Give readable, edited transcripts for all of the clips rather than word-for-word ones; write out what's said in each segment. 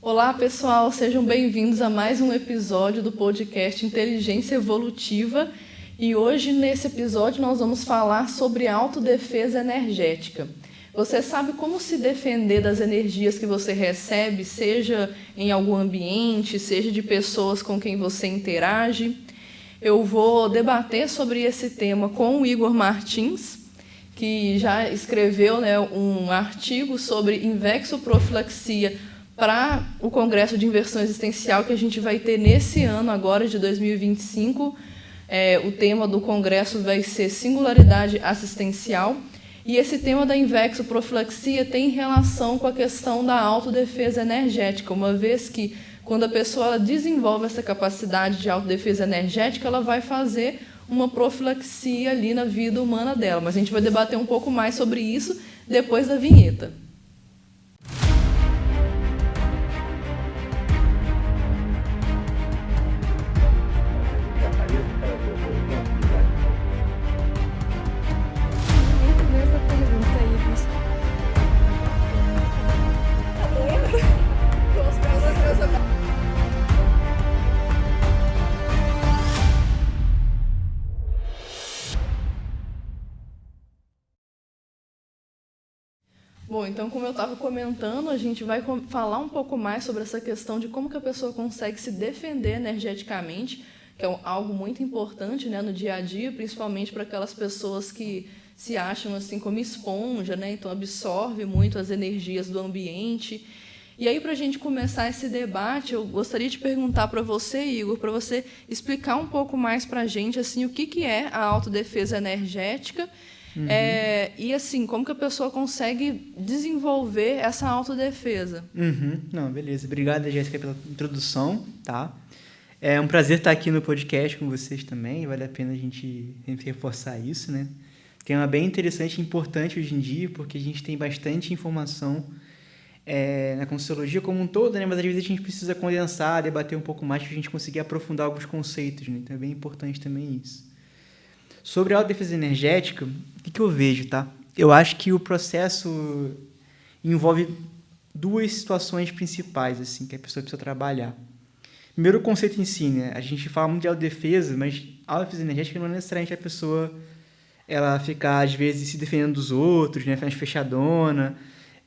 Olá, pessoal, sejam bem-vindos a mais um episódio do podcast Inteligência Evolutiva. E hoje, nesse episódio, nós vamos falar sobre autodefesa energética. Você sabe como se defender das energias que você recebe, seja em algum ambiente, seja de pessoas com quem você interage? Eu vou debater sobre esse tema com o Igor Martins, que já escreveu um artigo sobre invexoprofilaxia para o Congresso de Inversão Existencial que a gente vai ter nesse ano, agora de 2025. O tema do congresso vai ser Singularidade Assistencial. E esse tema da invexoprofilaxia tem relação com a questão da autodefesa energética, uma vez que, quando a pessoa ela desenvolve essa capacidade de autodefesa energética, ela vai fazer uma profilaxia ali na vida humana dela. Mas a gente vai debater um pouco mais sobre isso depois da vinheta. Bom, então, como eu estava comentando, a gente vai falar um pouco mais sobre essa questão de como que a pessoa consegue se defender energeticamente, que é algo muito importante, no dia a dia, principalmente para aquelas pessoas que se acham assim como esponja, então absorve muito as energias do ambiente. E aí, para a gente começar esse debate, eu gostaria de perguntar para você, Igor, para você explicar um pouco mais para a gente assim, o que é a autodefesa energética. E assim, como que a pessoa consegue desenvolver essa autodefesa? Não, beleza. Obrigado, Jéssica, pela introdução, tá? É um prazer estar aqui no podcast com vocês também, vale a pena a gente sempre reforçar isso, né? Tema bem interessante e importante hoje em dia, porque a gente tem bastante informação na Conscienciologia como um todo, né? Mas às vezes a gente precisa condensar, debater um pouco mais para a gente conseguir aprofundar alguns conceitos, né? Então é bem importante também isso. Sobre a autodefesa energética, o que eu vejo, tá? Eu acho que o processo envolve duas situações principais, assim, que a pessoa precisa trabalhar. Primeiro, o conceito em si, né? A gente fala muito de autodefesa, mas a autodefesa energética não é necessariamente a pessoa ela ficar, às vezes, se defendendo dos outros, né? Ficando fechadona,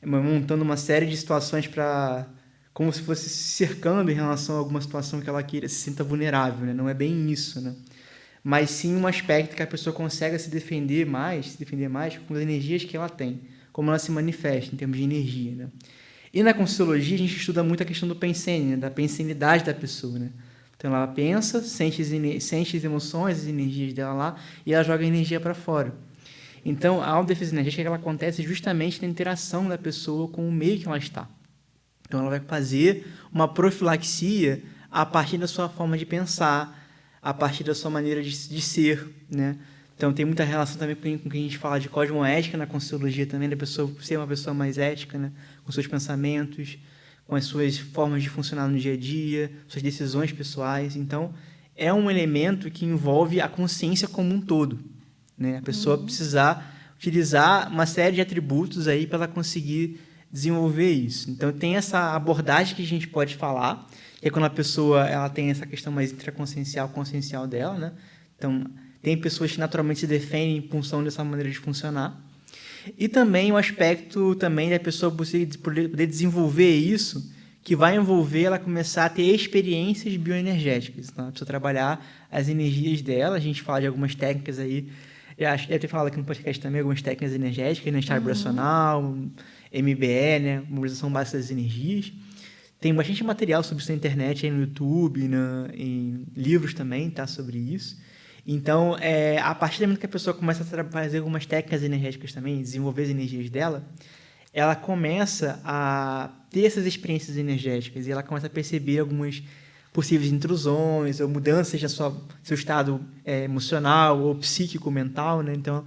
montando uma série de situações para como se fosse se cercando em relação a alguma situação que ela queira, se sinta vulnerável, né? Não é bem isso, né? Mas sim um aspecto que a pessoa consegue se defender mais com as energias que ela tem, como ela se manifesta em termos de energia, né? E na Conscienciologia a gente estuda muito a questão do pensene, né? Da pensenidade da pessoa, né? Então ela pensa, sente as emoções, as energias dela lá e ela joga a energia para fora. Então a autodefesa energética ela acontece justamente na interação da pessoa com o meio que ela está. Então ela vai fazer uma profilaxia a partir da sua forma de pensar, a partir da sua maneira de ser, né? Então tem muita relação também com o que a gente fala de cosmoética na Conscienciologia também, da pessoa ser uma pessoa mais ética, né? Com seus pensamentos, com as suas formas de funcionar no dia a dia, suas decisões pessoais. Então é um elemento que envolve a consciência como um todo, né? A pessoa precisar utilizar uma série de atributos aí para ela conseguir desenvolver isso. Então tem essa abordagem que a gente pode falar, que é quando a pessoa ela tem essa questão mais intraconsciencial, consciencial dela, né? Então, tem pessoas que naturalmente se defendem em função dessa maneira de funcionar. E também o aspecto também da pessoa poder desenvolver isso, que vai envolver ela começar a ter experiências bioenergéticas. Então, ela precisa trabalhar as energias dela. A gente fala de algumas técnicas aí, eu acho que deve ter falado aqui no podcast também, algumas técnicas energéticas, né? Estado vibracional, MBE, né? Mobilização básica das energias. Tem bastante material sobre isso na internet, aí no YouTube, em livros também, tá, sobre isso. Então, a partir do momento que a pessoa começa a fazer algumas técnicas energéticas também, desenvolver as energias dela, ela começa a ter essas experiências energéticas e ela começa a perceber algumas possíveis intrusões ou mudanças do seu estado emocional ou psíquico, mental, né? Então,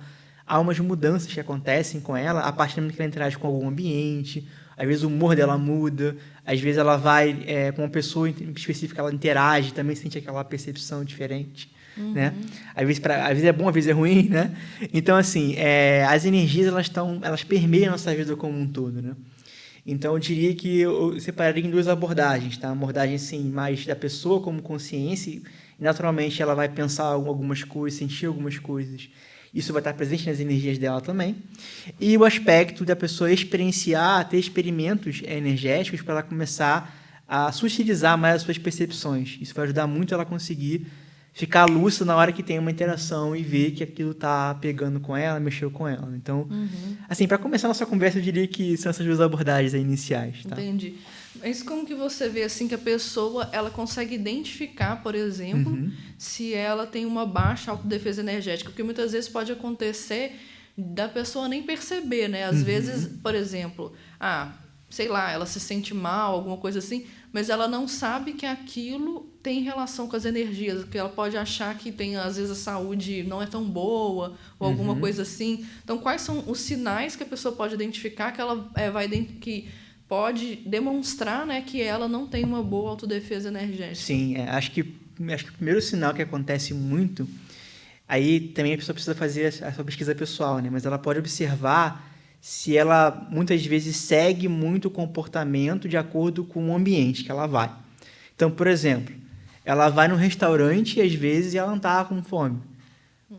há umas mudanças que acontecem com ela a partir do momento que ela interage com algum ambiente. Às vezes o humor dela muda, às vezes ela vai com uma pessoa específica, ela interage, também sente aquela percepção diferente, né? Às vezes é bom, às vezes é ruim, né? Então, assim, as energias, elas permeiam a nossa vida como um todo, né? Então, eu diria que eu separaria em duas abordagens, tá? Uma abordagem, assim, mais da pessoa como consciência, e naturalmente ela vai pensar algumas coisas, sentir algumas coisas. Isso vai estar presente nas energias dela também. E o aspecto da pessoa experienciar, ter experimentos energéticos para ela começar a sutilizar mais as suas percepções. Isso vai ajudar muito ela a conseguir ficar lúcida na hora que tem uma interação e ver que aquilo está pegando com ela, mexeu com ela. Então, assim, para começar a nossa conversa, eu diria que são essas duas abordagens aí iniciais. Tá? Entendi. Mas como que você vê assim que a pessoa ela consegue identificar, por exemplo, se ela tem uma baixa autodefesa energética? Porque muitas vezes pode acontecer da pessoa nem perceber, né? Às vezes, por exemplo, sei lá, ela se sente mal, alguma coisa assim, mas ela não sabe que aquilo tem relação com as energias, que ela pode achar que tem, às vezes, a saúde não é tão boa, ou alguma coisa assim. Então, quais são os sinais que a pessoa pode identificar que ela que pode demonstrar, né, que ela não tem uma boa autodefesa energética? Sim, acho que o primeiro sinal que acontece muito, aí também a pessoa precisa fazer a sua pesquisa pessoal, né? Mas ela pode observar se ela muitas vezes segue muito o comportamento de acordo com o ambiente que ela vai. Então, por exemplo, ela vai num restaurante e às vezes ela não está com fome,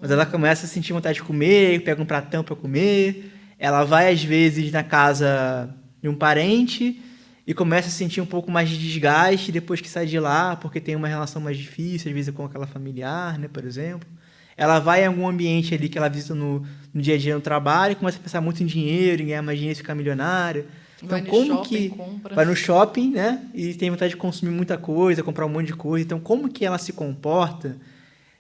mas ela começa a sentir vontade de comer, pega um pratão para comer, ela vai às vezes na casa de um parente e começa a sentir um pouco mais de desgaste depois que sai de lá, porque tem uma relação mais difícil, às vezes com aquela familiar, né, por exemplo. Ela vai em algum ambiente ali que ela visita no dia a dia no trabalho e começa a pensar muito em dinheiro, em ganhar mais dinheiro e ficar milionária. Então, vai no como shopping, que compra. vai no shopping, né, e tem vontade de consumir muita coisa, comprar um monte de coisa. Então, como que ela se comporta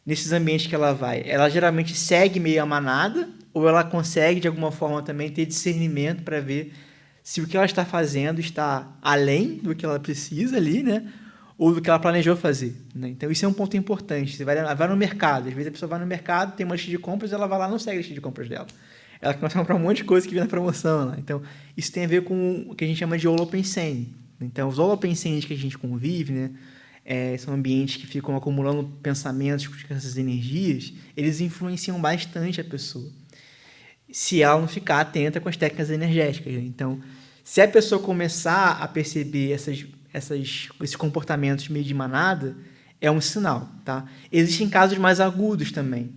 nesses ambientes que ela vai? Ela geralmente segue meio a manada ou ela consegue, de alguma forma, também ter discernimento para ver se o que ela está fazendo está além do que ela precisa ali, né? Ou do que ela planejou fazer, né? Então, isso é um ponto importante. Você vai no mercado. Às vezes, a pessoa vai no mercado, tem uma lista de compras, ela vai lá e não segue a lista de compras dela. Ela começa a comprar um monte de coisa que vem na promoção lá. Então, isso tem a ver com o que a gente chama de holopensene. Então, os holopensenes que a gente convive, né? São ambientes que ficam acumulando pensamentos com essas energias, eles influenciam bastante a pessoa, se ela não ficar atenta com as técnicas energéticas, né? Então, se a pessoa começar a perceber esses comportamentos meio de manada, é um sinal, tá? Existem casos mais agudos também.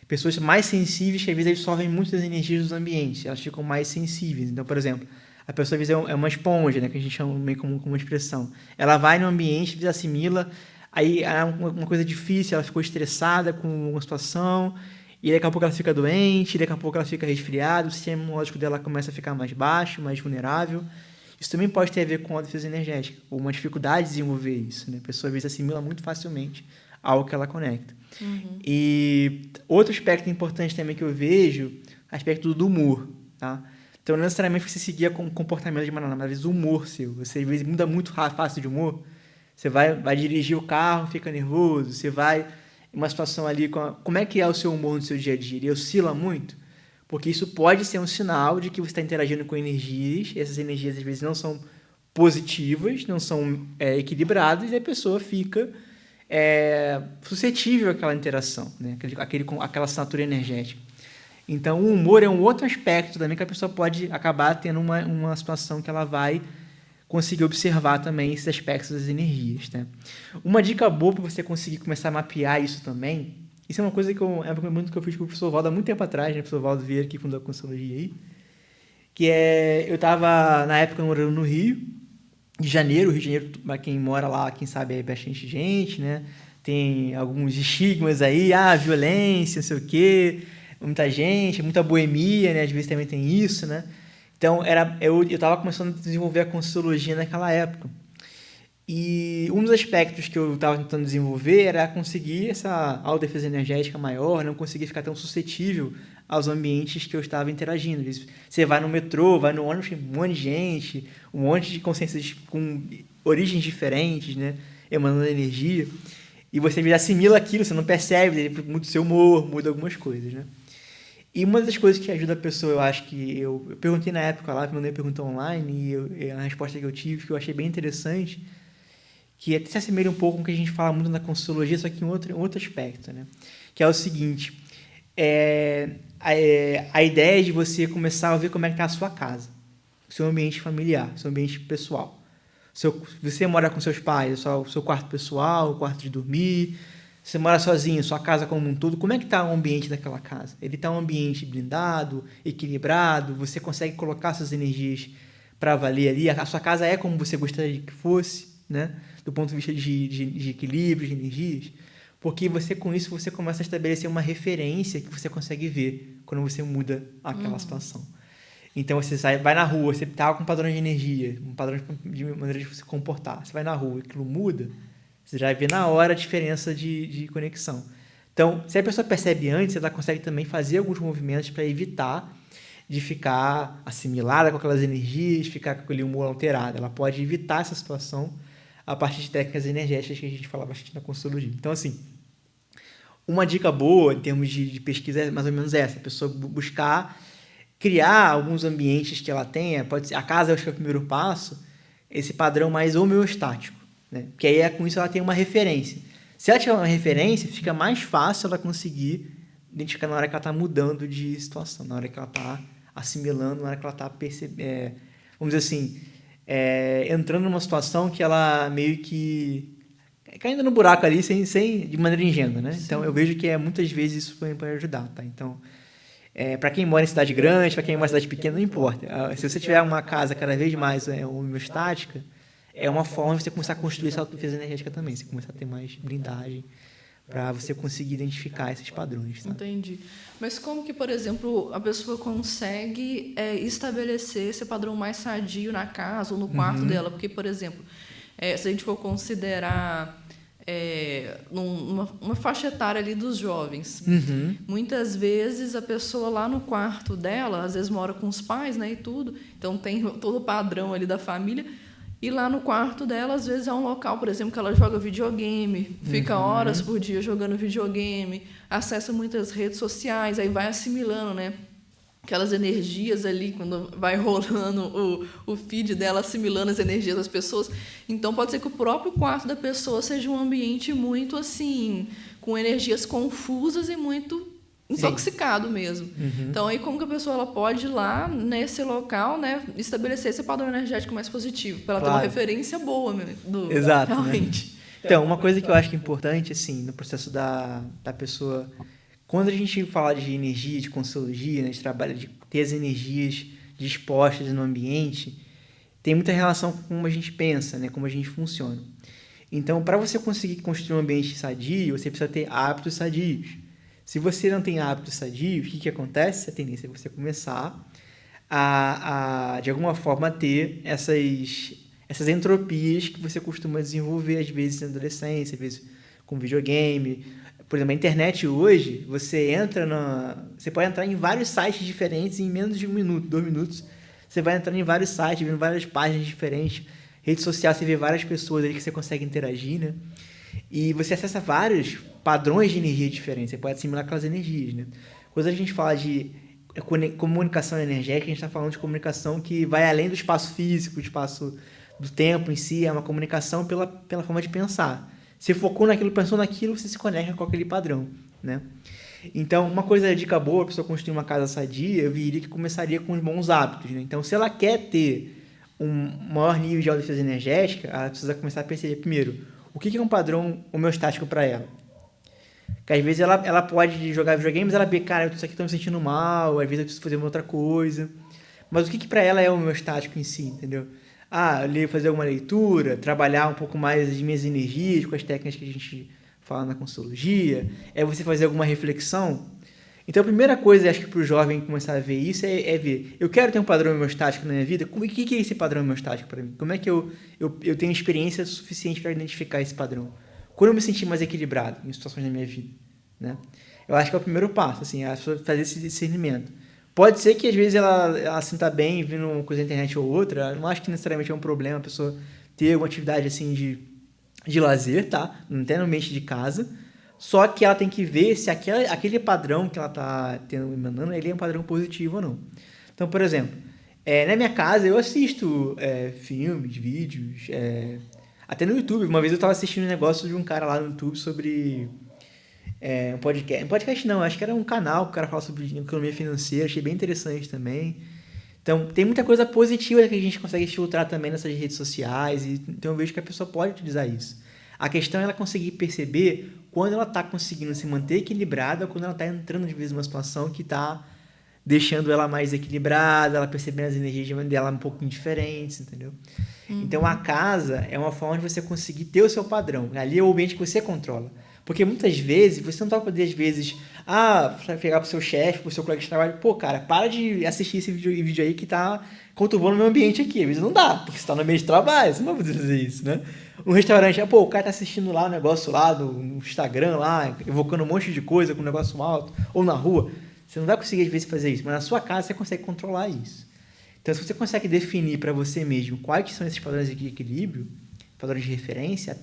Pessoas mais sensíveis que às vezes absorvem muitas energias dos ambientes, elas ficam mais sensíveis. Então, por exemplo, a pessoa às vezes é uma esponja, né, que a gente chama meio como uma expressão. Ela vai no ambiente, às vezes assimila, aí é uma coisa difícil, ela ficou estressada com uma situação, e daqui a pouco ela fica doente, daqui a pouco ela fica resfriada, o sistema imunológico dela começa a ficar mais baixo, mais vulnerável. Isso também pode ter a ver com a defesa energética, ou uma dificuldade de desenvolver isso, né? A pessoa às vezes assimila muito facilmente ao que ela conecta. E outro aspecto importante também que eu vejo, aspecto do humor, tá? Então, não necessariamente você seguir com comportamento de manada, mas às vezes o humor seu. Você às vezes muda muito fácil de humor. Você vai dirigir o carro, fica nervoso, você vai em uma situação ali, como é que é o seu humor no seu dia a dia? Ele oscila muito? Porque isso pode ser um sinal de que você está interagindo com energias, e essas energias às vezes não são positivas, não são equilibradas, e a pessoa fica suscetível àquela interação, né? Aquela assinatura energética. Então, o humor é um outro aspecto também que a pessoa pode acabar tendo uma situação que ela vai conseguir observar também esses aspectos das energias, né? Uma dica boa para você conseguir começar a mapear isso também, isso é uma coisa que uma pergunta que eu fiz com o professor Valdo há muito tempo atrás, né? O professor Valdo Vieira, que fundou a Consciologia aí, eu estava, na época, morando no Rio de Janeiro. O Rio de Janeiro, para quem mora lá, quem sabe, é bastante gente, né? Tem alguns estigmas aí, violência, não sei o quê, muita gente, muita boemia, né? Às vezes também tem isso, né? Então, eu estava começando a desenvolver a Consciologia naquela época. E um dos aspectos que eu estava tentando desenvolver era conseguir essa autodefesa energética maior, não conseguir ficar tão suscetível aos ambientes que eu estava interagindo. Você vai no metrô, vai no ônibus, tem um monte de gente, um monte de consciências com origens diferentes, né? Emanando energia. E você assimila aquilo, você não percebe, muda o seu humor, muda algumas coisas, né? E uma das coisas que ajuda a pessoa, eu acho que eu perguntei na época lá, mandei pergunta online, e a resposta que eu tive, que eu achei bem interessante, que até se assemelha um pouco com o que a gente fala muito na Consciologia, só que em outro aspecto, né? Que é o seguinte, a ideia de você começar a ver como é que está a sua casa, o seu ambiente familiar, o seu ambiente pessoal. Você mora com seus pais, o seu quarto pessoal, o quarto de dormir, você mora sozinho, sua casa como um todo, como é que está o ambiente daquela casa? Ele está um ambiente blindado, equilibrado, você consegue colocar suas energias para valer ali, a sua casa é como você gostaria que fosse, né? Do ponto de vista de equilíbrio, de energias, porque com isso você começa a estabelecer uma referência que você consegue ver quando você muda aquela situação. Então você vai na rua, você está com um padrão de energia, um padrão de maneira de se comportar, você vai na rua e aquilo muda, você já vê na hora a diferença de conexão. Então, se a pessoa percebe antes, ela consegue também fazer alguns movimentos para evitar de ficar assimilada com aquelas energias, ficar com aquele humor alterado. Ela pode evitar essa situação a partir de técnicas energéticas que a gente fala bastante na consultoria. Então, assim, uma dica boa em termos de pesquisa é mais ou menos essa, a pessoa buscar criar alguns ambientes que ela tenha, pode ser, a casa acho que é o primeiro passo, esse padrão mais homeostático, né? Porque aí com isso ela tem uma referência. Se ela tiver uma referência, fica mais fácil ela conseguir identificar na hora que ela está mudando de situação, na hora que ela está assimilando, na hora que ela está vamos dizer assim, entrando numa situação que ela meio que caindo no buraco ali de maneira ingênua, né? Sim. Então eu vejo que muitas vezes isso pode ajudar, tá? Então, para quem mora em cidade grande, para quem mora em cidade pequena, não importa. Se você tiver uma casa cada vez mais homeostática, é uma forma de você começar a construir essa autodefesa energética também. Você começar a ter mais blindagem para você conseguir identificar esses padrões. Sabe? Entendi. Mas como que, por exemplo, a pessoa consegue estabelecer esse padrão mais sadio na casa ou no quarto dela? Porque, por exemplo, se a gente for considerar uma faixa etária ali dos jovens, muitas vezes a pessoa lá no quarto dela, às vezes mora com os pais, né, e tudo, então tem todo o padrão ali da família, e lá no quarto dela, às vezes, é um local, por exemplo, que ela joga videogame, fica horas por dia jogando videogame, acessa muitas redes sociais, aí vai assimilando, né? Aquelas energias ali, quando vai rolando o feed dela, assimilando as energias das pessoas. Então, pode ser que o próprio quarto da pessoa seja um ambiente muito, assim, com energias confusas e muito intoxicado mesmo. Então, aí como que a pessoa ela pode ir lá nesse local, né, estabelecer esse padrão energético mais positivo, para ela ter uma referência boa mesmo, Exato, realmente. Né? Então, uma coisa que eu acho que é importante, assim, no processo da pessoa, quando a gente fala de energia, de consciologia, né, de trabalho, de ter as energias dispostas no ambiente, tem muita relação com como a gente pensa, né, como a gente funciona. Então, para você conseguir construir um ambiente sadio, você precisa ter hábitos sadios. Se você não tem hábitos sadios, o que acontece? A tendência é você começar a de alguma forma, ter essas entropias que você costuma desenvolver, às vezes, na adolescência, às vezes com videogame. Por exemplo, a internet hoje, você pode entrar em vários sites diferentes em menos de 1 minuto, 2 minutos. Você vai entrando em vários sites, vendo várias páginas diferentes. Rede social, você vê várias pessoas ali que você consegue interagir, né? E você acessa vários padrões de energia diferentes. Você pode assimilar aquelas energias, né? Quando a gente fala de comunicação energética, a gente está falando de comunicação que vai além do espaço físico, do espaço do tempo em si. É uma comunicação pela forma de pensar. Você focou naquilo, pensou naquilo, você se conecta com aquele padrão, né? Então, uma dica boa, a pessoa construir uma casa sadia, eu diria que começaria com os bons hábitos, né? Então, se ela quer ter um maior nível de autodefesa energética, ela precisa começar a perceber, primeiro, o que é um padrão homeostático para ela. Porque às vezes ela pode jogar videogame, mas ela vê, cara, isso aqui tá me sentindo mal, às vezes eu preciso fazer uma outra coisa. Mas o que para ela é homeostático em si, entendeu? Fazer alguma leitura, trabalhar um pouco mais as minhas energias com as técnicas que a gente fala na consulologia, é você fazer alguma reflexão. Então, a primeira coisa, acho que para o jovem começar a ver isso é ver, eu quero ter um padrão homeostático na minha vida, o que é esse padrão homeostático para mim? Como é que eu tenho experiência suficiente para identificar esse padrão? Quando eu me sentir mais equilibrado em situações da minha vida, né? Eu acho que é o primeiro passo, assim, a pessoa fazer esse discernimento. Pode ser que às vezes ela sinta bem vendo uma coisa na internet ou outra, eu não acho que necessariamente é um problema a pessoa ter uma atividade assim de lazer, tá? Até no ambiente de casa. Só que ela tem que ver se aquele padrão que ela está emanando, ele é um padrão positivo ou não. Então, por exemplo, na minha casa eu assisto filmes, vídeos, até no YouTube. Uma vez eu estava assistindo um negócio de um cara lá no YouTube sobre um podcast. Um podcast não, acho que era um canal que o cara fala sobre economia financeira, achei bem interessante também. Então, tem muita coisa positiva que a gente consegue filtrar também nessas redes sociais, e então eu vejo que a pessoa pode utilizar isso. A questão é ela conseguir perceber quando ela está conseguindo se manter equilibrada, ou quando ela está entrando, às vezes, numa situação que está deixando ela mais equilibrada, ela percebendo as energias dela um pouquinho diferentes, entendeu? Então, a casa é uma forma de você conseguir ter o seu padrão. Ali é o ambiente que você controla. Porque muitas vezes, você não vai poder, às vezes, pegar pro seu chefe, pro seu colega de trabalho, pô, cara, para de assistir esse vídeo aí que tá conturbando o meu ambiente aqui. Às vezes não dá, porque você tá no ambiente de trabalho, você não vai poder fazer isso, né? Um restaurante, pô, o cara tá assistindo lá o negócio lá no Instagram, lá, evocando um monte de coisa com um negócio alto, ou na rua. Você não vai conseguir, às vezes, fazer isso, mas na sua casa você consegue controlar isso. Então, se você consegue definir para você mesmo quais são esses padrões de equilíbrio, padrões de referência,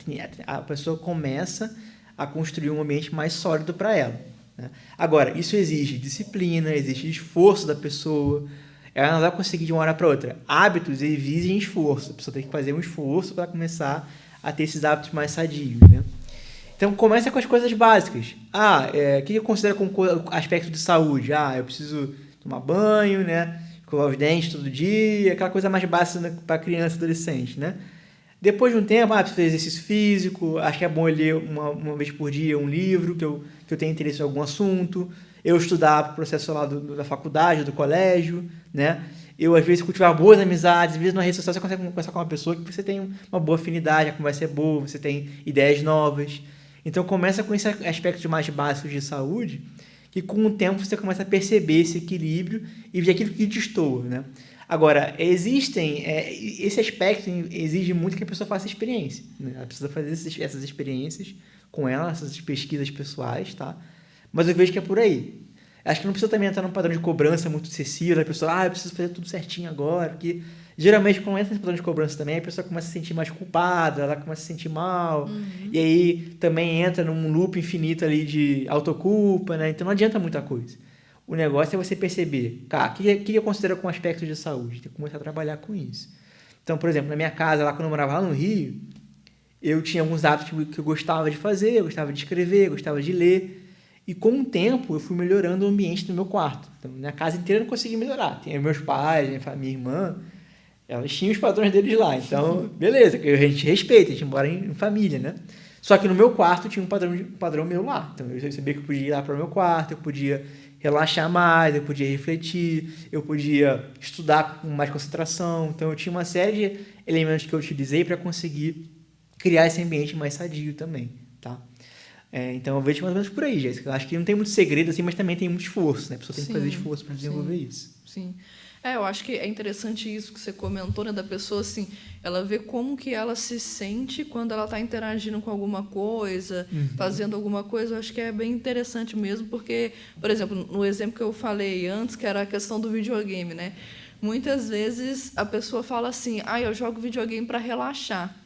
a pessoa começa a construir um ambiente mais sólido para ela, né? Agora, isso exige disciplina, exige esforço da pessoa. Ela não vai conseguir de uma hora para outra. Hábitos exigem esforço. A pessoa tem que fazer um esforço para começar a ter esses hábitos mais sadios, né? Então, começa com as coisas básicas. O que eu considero como aspecto de saúde? Eu preciso tomar banho, né? Escovar os dentes todo dia, aquela coisa mais básica para criança e adolescente, né? Depois de um tempo, preciso fazer exercício físico, acho que é bom eu ler uma vez por dia um livro que eu tenho interesse em algum assunto, eu estudar para o processo lá da faculdade, do colégio, né? Eu, às vezes, cultivar boas amizades, às vezes na rede social você consegue conversar com uma pessoa que você tem uma boa afinidade, a conversa é boa, você tem ideias novas. Então, começa com esse aspecto mais básicos de saúde, que com o tempo você começa a perceber esse equilíbrio e ver aquilo que destoa, né? Agora, esse aspecto exige muito que a pessoa faça experiência, né? Ela precisa fazer essas experiências com ela, essas pesquisas pessoais, tá? Mas eu vejo que é por aí. Acho que não precisa também entrar num padrão de cobrança muito excessivo, da pessoa, eu preciso fazer tudo certinho agora, porque geralmente quando entra nesse padrão de cobrança também, a pessoa começa a se sentir mais culpada, ela começa a se sentir mal, e aí também entra num loop infinito ali de autoculpa, né? Então não adianta muita coisa. O negócio é você perceber, o que eu considero como aspecto de saúde? Tem que começar a trabalhar com isso. Então, por exemplo, na minha casa, lá quando eu morava lá no Rio, eu tinha alguns hábitos que eu gostava de fazer, eu gostava de escrever, eu gostava de ler. E com o tempo, eu fui melhorando o ambiente do meu quarto. Então, minha casa inteira eu não consegui melhorar. Tem meus pais, minha irmã, elas tinham os padrões deles lá. Então, beleza, a gente respeita, a gente mora em família, né? Só que no meu quarto tinha um padrão meu lá. Então, eu sabia que eu podia ir lá para o meu quarto, eu podia relaxar mais, eu podia refletir, eu podia estudar com mais concentração. Então, eu tinha uma série de elementos que eu utilizei para conseguir criar esse ambiente mais sadio também, tá? Então, eu vejo mais ou menos por aí, Jéssica. Eu acho que não tem muito segredo, assim, mas também tem muito esforço, né? A pessoa tem que fazer esforço para desenvolver isso. Sim. Eu acho que é interessante isso que você comentou, né? Da pessoa, assim, ela vê como que ela se sente quando ela está interagindo com alguma coisa, fazendo alguma coisa. Eu acho que é bem interessante mesmo, porque, por exemplo, no exemplo que eu falei antes, que era a questão do videogame, né? Muitas vezes a pessoa fala assim, eu jogo videogame para relaxar.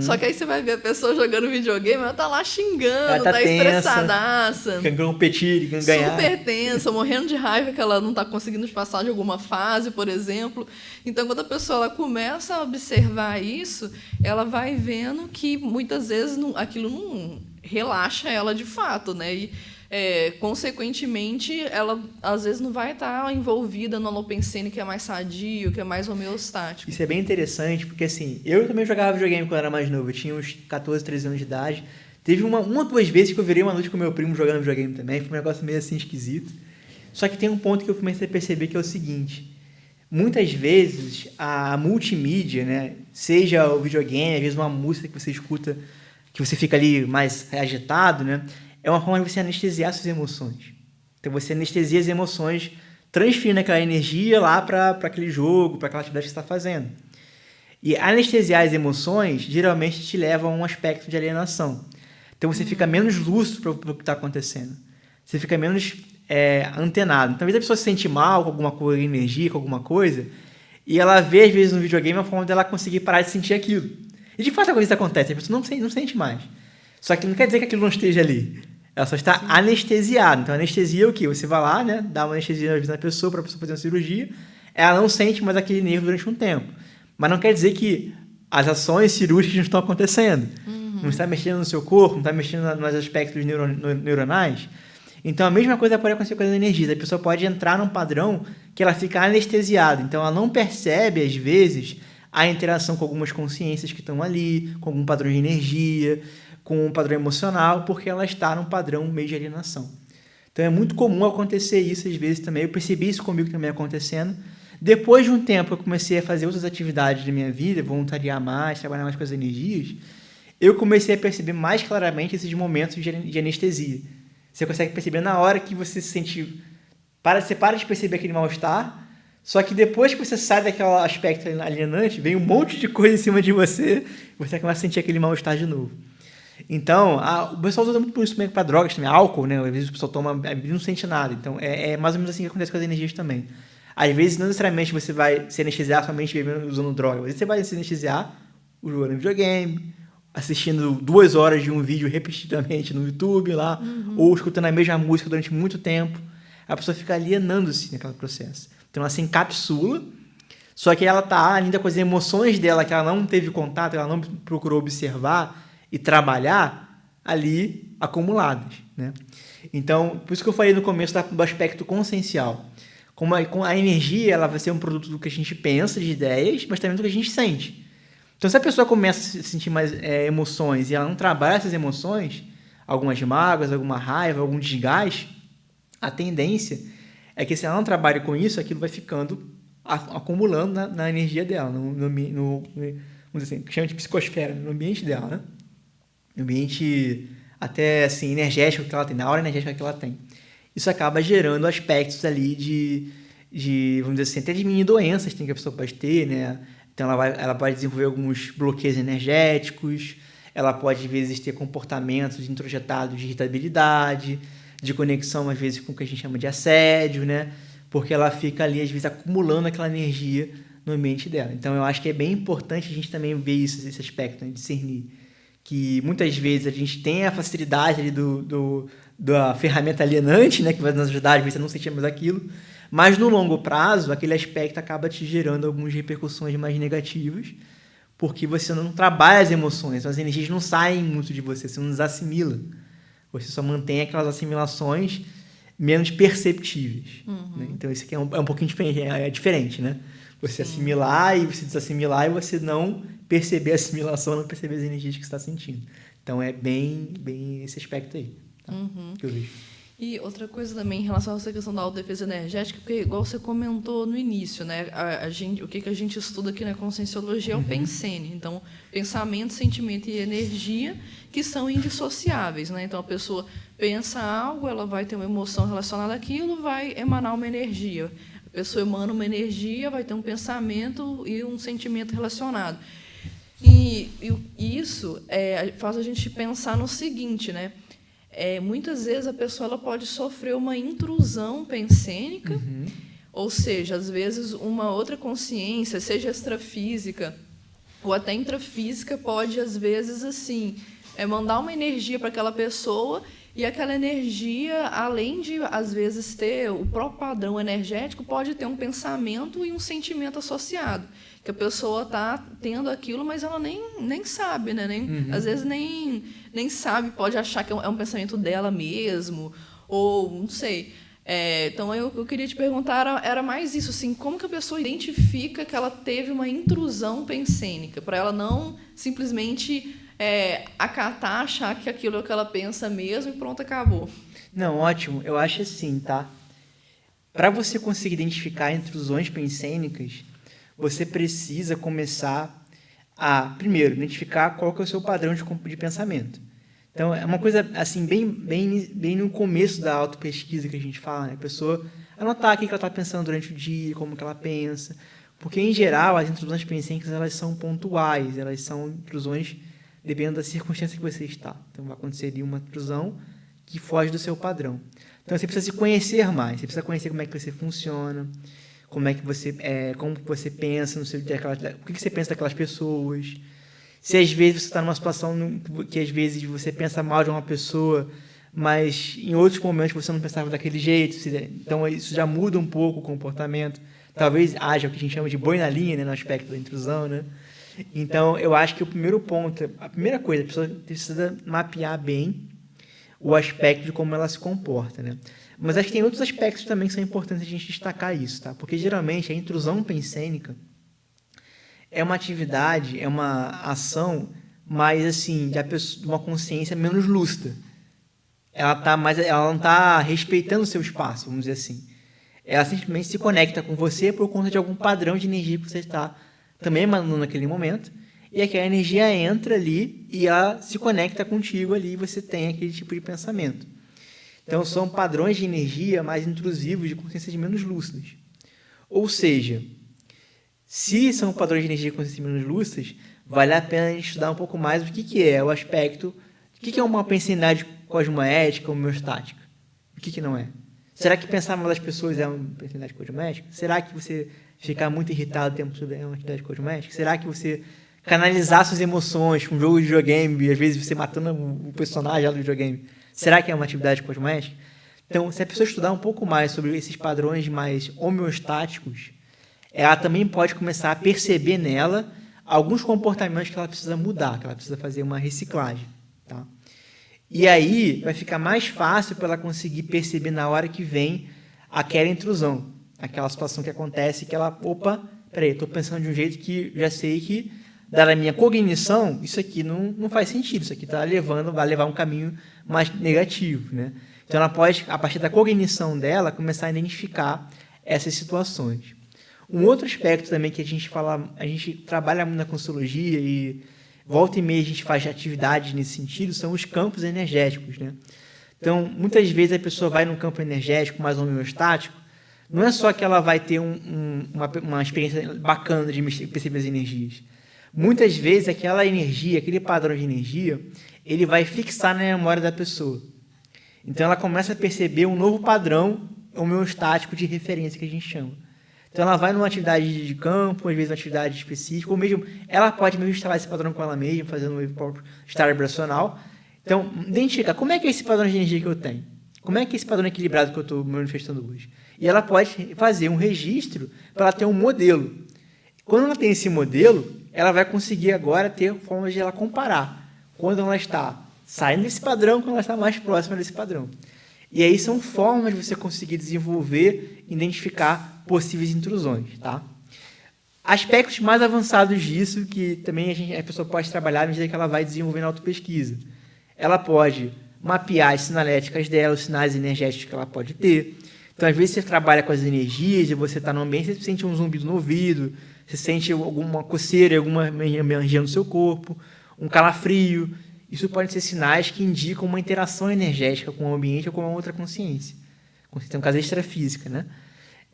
Só que aí você vai ver a pessoa jogando videogame, ela tá lá xingando, ela tá estressadaça. Quer competir, quer ganhar. Super tensa, morrendo de raiva que ela não tá conseguindo passar de alguma fase, por exemplo. Então, quando a pessoa ela começa a observar isso, ela vai vendo que muitas vezes aquilo não relaxa ela de fato, né? E, consequentemente, ela às vezes não vai estar envolvida no holopensene que é mais sadio, que é mais homeostático. Isso é bem interessante, porque assim, eu também jogava videogame quando era mais novo, eu tinha uns 14, 13 anos de idade. Teve uma ou duas vezes que eu virei uma noite com meu primo jogando videogame também, foi um negócio meio assim esquisito. Só que tem um ponto que eu comecei a perceber que é o seguinte, muitas vezes a multimídia, né, seja o videogame, às vezes uma música que você escuta, que você fica ali mais agitado, né, é uma forma de você anestesiar suas emoções. Então, você anestesia as emoções, transferindo aquela energia lá para aquele jogo, para aquela atividade que você está fazendo. E anestesiar as emoções, geralmente, te leva a um aspecto de alienação. Então, você fica menos lúcido para o que está acontecendo. Você fica menos antenado. Então, às vezes, a pessoa se sente mal com alguma coisa, energia, com alguma coisa, e ela vê, às vezes, no videogame uma forma dela conseguir parar de sentir aquilo. E, de fato, a coisa acontece. A pessoa não sente mais. Só que não quer dizer que aquilo não esteja ali. Ela só está anestesiada. Então, anestesia é o quê? Você vai lá, né, dá uma anestesia na pessoa para a pessoa fazer uma cirurgia, ela não sente mais aquele nervo durante um tempo. Mas não quer dizer que as ações cirúrgicas não estão acontecendo. Não está mexendo no seu corpo, não está mexendo nos aspectos neuronais. Então, a mesma coisa pode acontecer com as energias. A pessoa pode entrar num padrão que ela fica anestesiada. Então, ela não percebe, às vezes, a interação com algumas consciências que estão ali, com algum padrão de energia, com um padrão emocional, porque ela está num padrão meio de alienação. Então, é muito comum acontecer isso, às vezes, também. Eu percebi isso comigo também acontecendo. Depois de um tempo, eu comecei a fazer outras atividades da minha vida, voluntariar mais, trabalhar mais com as energias. Eu comecei a perceber mais claramente esses momentos de anestesia. Você consegue perceber na hora que você se sente... Você para de perceber aquele mal-estar, só que depois que você sai daquele aspecto alienante, vem um monte de coisa em cima de você, você começa a sentir aquele mal-estar de novo. Então, o pessoal usa muito por isso também para drogas também, álcool, né? Às vezes o pessoal toma e não sente nada. Então, é mais ou menos assim que acontece com as energias também. Às vezes, não necessariamente você vai se anestesiar somente bebendo, usando droga. Às vezes você vai se anestesiar jogando videogame, assistindo 2 horas de um vídeo repetidamente no YouTube lá, ou escutando a mesma música durante muito tempo. A pessoa fica alienando-se naquele processo. Então, ela se encapsula, só que ela está ainda com as emoções dela, que ela não teve contato, ela não procurou observar e trabalhar ali acumuladas, né? Então, por isso que eu falei no começo do aspecto consciencial. Como a energia, ela vai ser um produto do que a gente pensa, de ideias, mas também do que a gente sente. Então, se a pessoa começa a sentir mais emoções e ela não trabalha essas emoções, algumas mágoas, alguma raiva, algum desgaste, a tendência é que se ela não trabalha com isso, aquilo vai ficando acumulando na energia dela, vamos dizer assim, que chama de psicosfera, no ambiente dela, né? No ambiente até assim, energético que ela tem, na hora energética que ela tem. Isso acaba gerando aspectos ali de vamos dizer assim, até de mini doenças que a pessoa pode ter, né? Então ela pode desenvolver alguns bloqueios energéticos, ela pode, às vezes, ter comportamentos introjetados de irritabilidade, de conexão, às vezes, com o que a gente chama de assédio, né? Porque ela fica ali, às vezes, acumulando aquela energia no ambiente dela. Então, eu acho que é bem importante a gente também ver esse aspecto, né? Discernir. Que muitas vezes a gente tem a facilidade ali da ferramenta alienante, né? Que vai nos ajudar, às vezes, a não sentir mais aquilo. Mas, no longo prazo, aquele aspecto acaba te gerando algumas repercussões mais negativas, porque você não trabalha as emoções, as energias não saem muito de você, você não desassimila. Você só mantém aquelas assimilações menos perceptíveis. Né? Então, isso aqui é um pouquinho diferente, é diferente, né? Você assimilar e você desassimilar e você não perceber a assimilação, não perceber as energias que você está sentindo. Então, é bem esse aspecto aí, tá? Que eu vejo. E outra coisa também em relação a essa questão da autodefesa energética, porque igual você comentou no início, né, o que a gente estuda aqui na Conscienciologia é o pensene. Então, pensamento, sentimento e energia que são indissociáveis, né? Então, a pessoa pensa algo, ela vai ter uma emoção relacionada àquilo, vai emanar uma energia. A pessoa emana uma energia, vai ter um pensamento e um sentimento relacionado. E isso faz a gente pensar no seguinte, né? Muitas vezes a pessoa ela pode sofrer uma intrusão pensênica, ou seja, às vezes uma outra consciência, seja extrafísica ou até intrafísica, pode às vezes assim mandar uma energia para aquela pessoa e aquela energia, além de às vezes ter o próprio padrão energético, pode ter um pensamento e um sentimento associado, que a pessoa está tendo aquilo, mas ela nem sabe, né? Às vezes nem sabe, pode achar que é um pensamento dela mesmo, ou não sei. Então, eu queria te perguntar, era mais isso, assim, como que a pessoa identifica que ela teve uma intrusão pensênica, para ela não simplesmente acatar, achar que aquilo é o que ela pensa mesmo e pronto, acabou. Não, ótimo. Eu acho assim, tá? Para você conseguir identificar intrusões pensênicas, você precisa começar a, primeiro, identificar qual que é o seu padrão de pensamento. Então, é uma coisa, assim, bem no começo da autopesquisa que a gente fala, né? A pessoa anotar o que ela está pensando durante o dia, como que ela pensa. Porque, em geral, as intrusões pensênicas, elas são pontuais, elas são intrusões dependendo da circunstância que você está. Então, vai acontecer ali uma intrusão que foge do seu padrão. Então, você precisa se conhecer mais, você precisa conhecer como é que você funciona, como você pensa, o que você pensa daquelas pessoas. Se às vezes você está numa situação que às vezes você pensa mal de uma pessoa, mas em outros momentos você não pensava daquele jeito, então isso já muda um pouco o comportamento. Talvez haja o que a gente chama de boi na linha, né, no aspecto da intrusão, né? Então, eu acho que o primeiro ponto, a primeira coisa, a pessoa precisa mapear bem o aspecto de como ela se comporta, né? Mas acho que tem outros aspectos também que são importantes a gente destacar isso, tá? Porque geralmente a intrusão pensênica é uma atividade, é uma ação mais assim, de uma consciência menos lúcida. Ela não está respeitando o seu espaço, vamos dizer assim. Ela simplesmente se conecta com você por conta de algum padrão de energia que você está também emanando naquele momento, e aquela energia entra ali e ela se conecta contigo ali e você tem aquele tipo de pensamento. Então, são padrões de energia mais intrusivos, de consciências menos lúcidas. Ou seja, se são padrões de energia de consciências menos lúcidas, vale a pena a gente estudar um pouco mais o que é o aspecto, o que é uma pensenidade cosmoética ou homeostática, o que não é. Será que pensar mal das pessoas é uma pensenidade cosmoética? Será que você ficar muito irritado o tempo todo é uma atividade cosmoética? Será que você canalizar suas emoções com um jogo de videogame e às vezes você matando o personagem do videogame, será que é uma atividade cosmoética? Então, se a pessoa estudar um pouco mais sobre esses padrões mais homeostáticos, ela também pode começar a perceber nela alguns comportamentos que ela precisa mudar, que ela precisa fazer uma reciclagem, tá? E aí vai ficar mais fácil para ela conseguir perceber na hora que vem aquela intrusão, aquela situação que acontece que ela, peraí, estou pensando de um jeito que já sei que, dada a minha cognição, isso aqui não faz sentido, isso aqui vai levar um caminho mais negativo, né? Então ela pode, a partir da cognição dela, começar a identificar essas situações. Um outro aspecto também que a gente trabalha muito na Conscienciologia e volta e meia a gente faz atividades nesse sentido, são os campos energéticos, né? Então, muitas vezes a pessoa vai num campo energético mais homeostático, não é só que ela vai ter uma experiência bacana de perceber as energias. Muitas vezes aquela energia, aquele padrão de energia, ele vai fixar na memória da pessoa. Então ela começa a perceber um novo padrão homeostático de referência que a gente chama. Então ela vai numa atividade de campo, às vezes uma atividade específica, ou mesmo ela pode mesmo instalar esse padrão com ela mesma, fazendo um próprio estado vibracional. Então, identificar como é que é esse padrão de energia que eu tenho, como é que é esse padrão equilibrado que eu estou manifestando hoje. E ela pode fazer um registro para ela ter um modelo. Quando ela tem esse modelo, ela vai conseguir agora ter formas de ela comparar quando ela está saindo desse padrão, quando ela está mais próxima desse padrão. E aí são formas de você conseguir desenvolver, identificar possíveis intrusões, tá? Aspectos mais avançados disso, que também a pessoa pode trabalhar à medida que ela vai desenvolvendo a autopesquisa. Ela pode mapear as sinaléticas dela, os sinais energéticos que ela pode ter. Então, às vezes, você trabalha com as energias e você está no ambiente, você sente um zumbido no ouvido, você sente alguma coceira, alguma energia no seu corpo, um calafrio. Isso pode ser sinais que indicam uma interação energética com o ambiente ou com uma outra consciência. Então, no caso, extrafísica, né?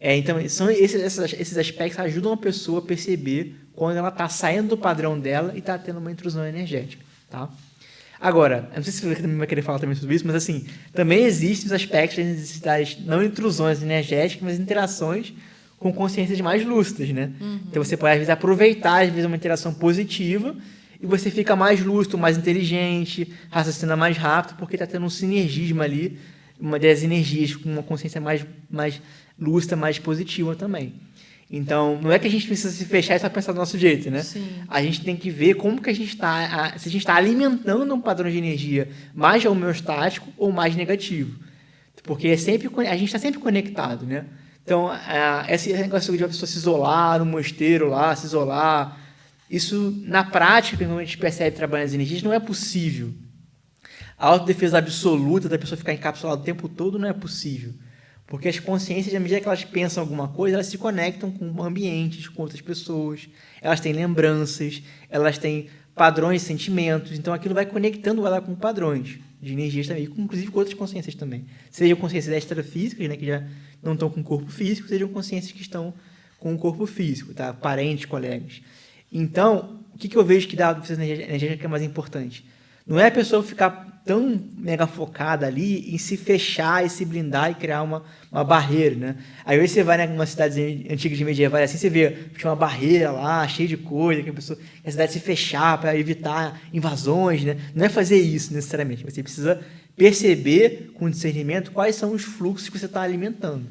Então, esses aspectos ajudam a pessoa a perceber quando ela está saindo do padrão dela e está tendo uma intrusão energética, tá? Agora, eu não sei se você também vai querer falar também sobre isso, mas assim, também existem os aspectos das não intrusões energéticas, mas interações com consciências mais lúcidas, né? Uhum. Então você pode, às vezes, aproveitar, às vezes, uma interação positiva e você fica mais lúcido, mais inteligente, raciocina mais rápido, porque está tendo um sinergismo ali, uma das energias com uma consciência mais lúcida, mais positiva também. Então, não é que a gente precisa se fechar e só pensar do nosso jeito, né? Sim. A gente tem que ver como que a gente está, se a gente está alimentando um padrão de energia mais homeostático ou mais negativo. Porque a gente está sempre conectado, né? Então, esse negócio de uma pessoa se isolar no mosteiro lá, se isolar, isso, na prática, quando a gente percebe trabalhando as energias, não é possível. A autodefesa absoluta da pessoa ficar encapsulada o tempo todo não é possível. Porque as consciências, à medida que elas pensam alguma coisa, elas se conectam com ambientes, com outras pessoas, elas têm lembranças, elas têm padrões, sentimentos, então aquilo vai conectando ela com padrões de energias também, inclusive com outras consciências também. Sejam consciências extrafísicas, né, que já não estão com o corpo físico, sejam consciências que estão com o corpo físico, tá? Parentes, colegas. Então, o que eu vejo que dá a autodefesa energética que é mais importante? Não é a pessoa ficar tão mega focada ali em se fechar e se blindar e criar uma barreira, né? Aí você vai em algumas cidades antigas de medievais, assim, você vê, tinha uma barreira lá, cheia de coisa, que a cidade se fechar para evitar invasões, né? Não é fazer isso necessariamente, você precisa perceber com discernimento quais são os fluxos que você está alimentando.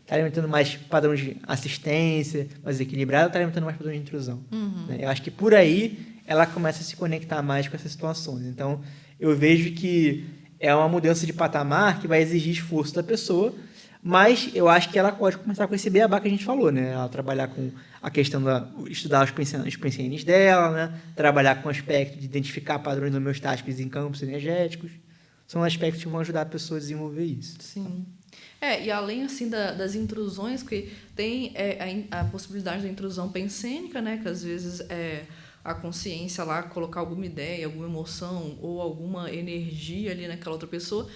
Está alimentando mais padrão de assistência, mais equilibrado, ou está alimentando mais padrão de intrusão? Uhum. Né? Eu acho que por aí ela começa a se conectar mais com essas situações. Então, eu vejo que é uma mudança de patamar que vai exigir esforço da pessoa, mas eu acho que ela pode começar com esse beabá que a gente falou, né? Ela trabalhar com a questão estudar os pensamentos dela, né? Trabalhar com o aspecto de identificar padrões homeostáticos em campos energéticos. São aspectos que vão ajudar a pessoa a desenvolver isso. Sim. E além assim das intrusões, que tem a possibilidade da intrusão pensênica, né? Que às vezes a consciência lá colocar alguma ideia, alguma emoção ou alguma energia ali naquela outra pessoa.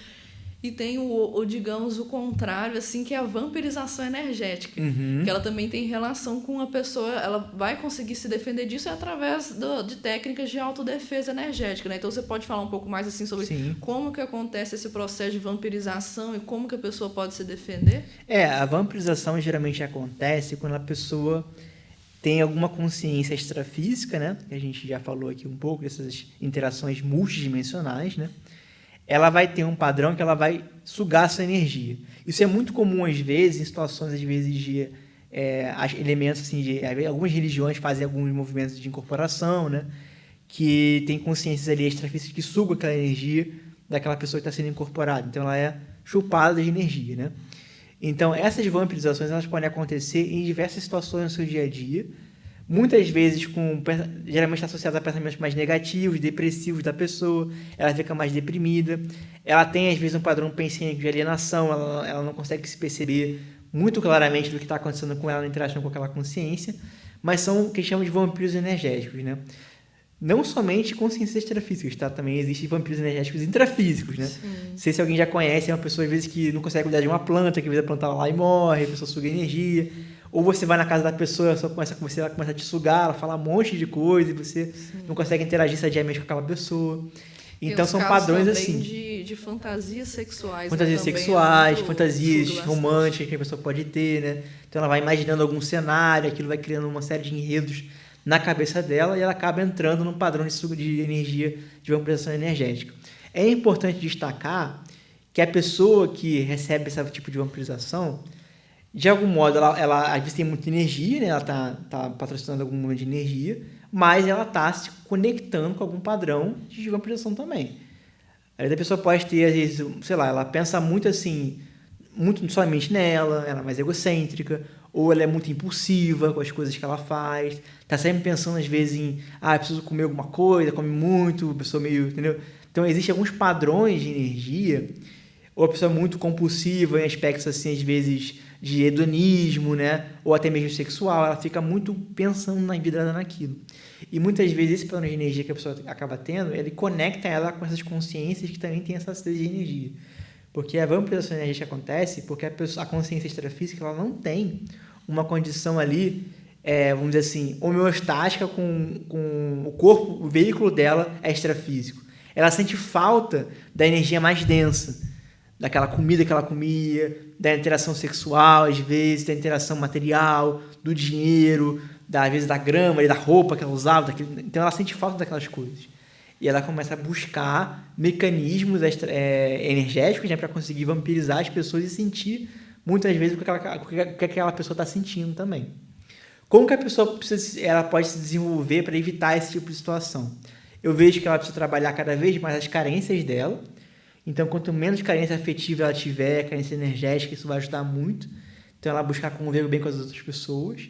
E tem digamos, o contrário, assim, que é a vampirização energética. Que ela também tem relação com a pessoa, ela vai conseguir se defender disso através de técnicas de autodefesa energética, né? Então, você pode falar um pouco mais, assim, sobre como que acontece esse processo de vampirização e como que a pessoa pode se defender? A vampirização geralmente acontece quando a pessoa tem alguma consciência extrafísica, né? Que a gente já falou aqui um pouco, dessas interações multidimensionais, né? Ela vai ter um padrão que ela vai sugar essa energia. Isso é muito comum, às vezes, em situações, às vezes, de elementos, assim, algumas religiões fazem alguns movimentos de incorporação, né? Que tem consciências ali extrafísicas que sugam aquela energia daquela pessoa que está sendo incorporada. Então, ela é chupada de energia, né? Então, essas vampirizações, elas podem acontecer em diversas situações no seu dia a dia, muitas vezes geralmente está associada a pensamentos mais negativos, depressivos da pessoa, ela fica mais deprimida, ela tem às vezes um padrão pensênico de alienação, ela não consegue se perceber muito claramente do que está acontecendo com ela na interação com aquela consciência, mas são o que chamam de vampiros energéticos, né? Não somente consciências extrafísicas, tá? Também existem vampiros energéticos intrafísicos, né? Não sei se alguém já conhece, é uma pessoa às vezes que não consegue cuidar de uma planta, que às vezes a planta lá e morre, a pessoa suga energia. Ou você vai na casa da pessoa, ela começa a te sugar, ela fala um monte de coisa e você não consegue interagir sadiamente com aquela pessoa. Então são padrões assim. De fantasias sexuais. Fantasias sexuais, fantasias românticas que a pessoa pode ter, né? Então ela vai imaginando algum cenário, aquilo vai criando uma série de enredos na cabeça dela e ela acaba entrando num padrão de sugo de energia, de vampirização energética. É importante destacar que a pessoa que recebe esse tipo de vampirização, de algum modo, ela às vezes tem muita energia, né? Ela tá patrocinando algum momento de energia, mas ela está se conectando com algum padrão de vampirização também. Aí a pessoa pode ter, às vezes, sei lá, ela pensa muito assim, muito somente nela, ela é mais egocêntrica, ou ela é muito impulsiva com as coisas que ela faz, tá sempre pensando às vezes em, preciso comer alguma coisa, come muito, a pessoa meio, entendeu? Então, existem alguns padrões de energia, ou a pessoa é muito compulsiva em aspectos assim, às vezes, de hedonismo, né? Ou até mesmo sexual, ela fica muito pensando na vida naquilo. E muitas vezes esse padrão de energia que a pessoa acaba tendo, ele conecta ela com essas consciências que também têm essa sede de energia. Porque a vampirização energética acontece porque a consciência extrafísica ela não tem uma condição ali, vamos dizer assim, homeostática com o corpo, o veículo dela é extrafísico. Ela sente falta da energia mais densa, daquela comida que ela comia, da interação sexual, às vezes, da interação material, do dinheiro, às vezes da grama, da roupa que ela usava. Então ela sente falta daquelas coisas. E ela começa a buscar mecanismos energéticos, né, para conseguir vampirizar as pessoas e sentir, muitas vezes, o que aquela pessoa está sentindo também. Como que a pessoa ela pode se desenvolver para evitar esse tipo de situação? Eu vejo que ela precisa trabalhar cada vez mais as carências dela. Então, quanto menos carência afetiva ela tiver, carência energética, isso vai ajudar muito. Então, ela buscar conviver bem com as outras pessoas.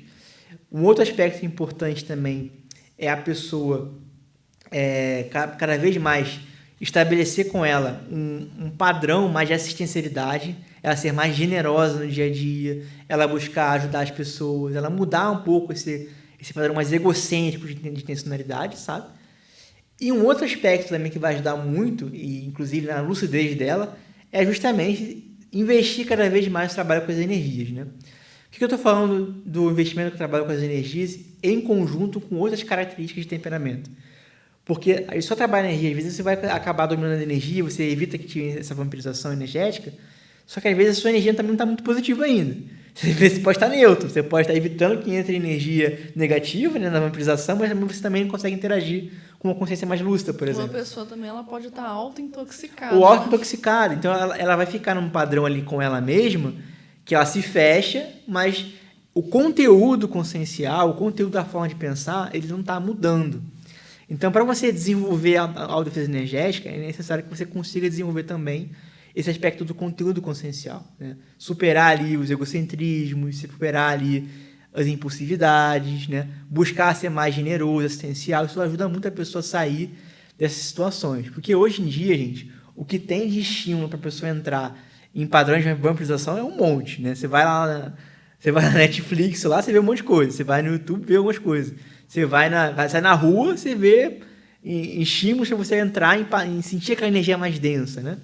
Um outro aspecto importante também é a pessoa cada vez mais estabelecer com ela um padrão mais de assistencialidade, ela ser mais generosa no dia a dia, ela buscar ajudar as pessoas, ela mudar um pouco esse padrão mais egocêntrico de intencionalidade, sabe? E um outro aspecto também que vai ajudar muito, e inclusive na lucidez dela, é justamente investir cada vez mais no trabalho com as energias, né? Por que eu estou falando do investimento no trabalho com as energias em conjunto com outras características de temperamento? Porque aí só trabalhar energia, às vezes você vai acabar dominando a energia, você evita que tenha essa vampirização energética, só que às vezes a sua energia também não está muito positiva ainda. Você pode estar neutro, você pode estar evitando que entre energia negativa, né, na vampirização, mas você também não consegue interagir com uma consciência mais lúcida, por exemplo. Uma pessoa também ela pode estar auto-intoxicada. Ou auto-intoxicada. Então ela vai ficar num padrão ali com ela mesma, que ela se fecha, mas o conteúdo consciencial, o conteúdo da forma de pensar, ele não está mudando. Então, para você desenvolver a autodefesa energética, é necessário que você consiga desenvolver também esse aspecto do conteúdo consciencial, né? Superar ali os egocentrismos, superar ali as impulsividades, né? Buscar ser mais generoso, assistencial. Isso ajuda muito a pessoa a sair dessas situações. Porque hoje em dia, gente, o que tem de estímulo para a pessoa entrar em padrões de vampirização é um monte, né? Você vai na Netflix, lá você vê um monte de coisa. Você vai no YouTube, vê algumas coisas. Você vai sair na rua, você vê estímulos para você entrar em sentir aquela energia mais densa, né?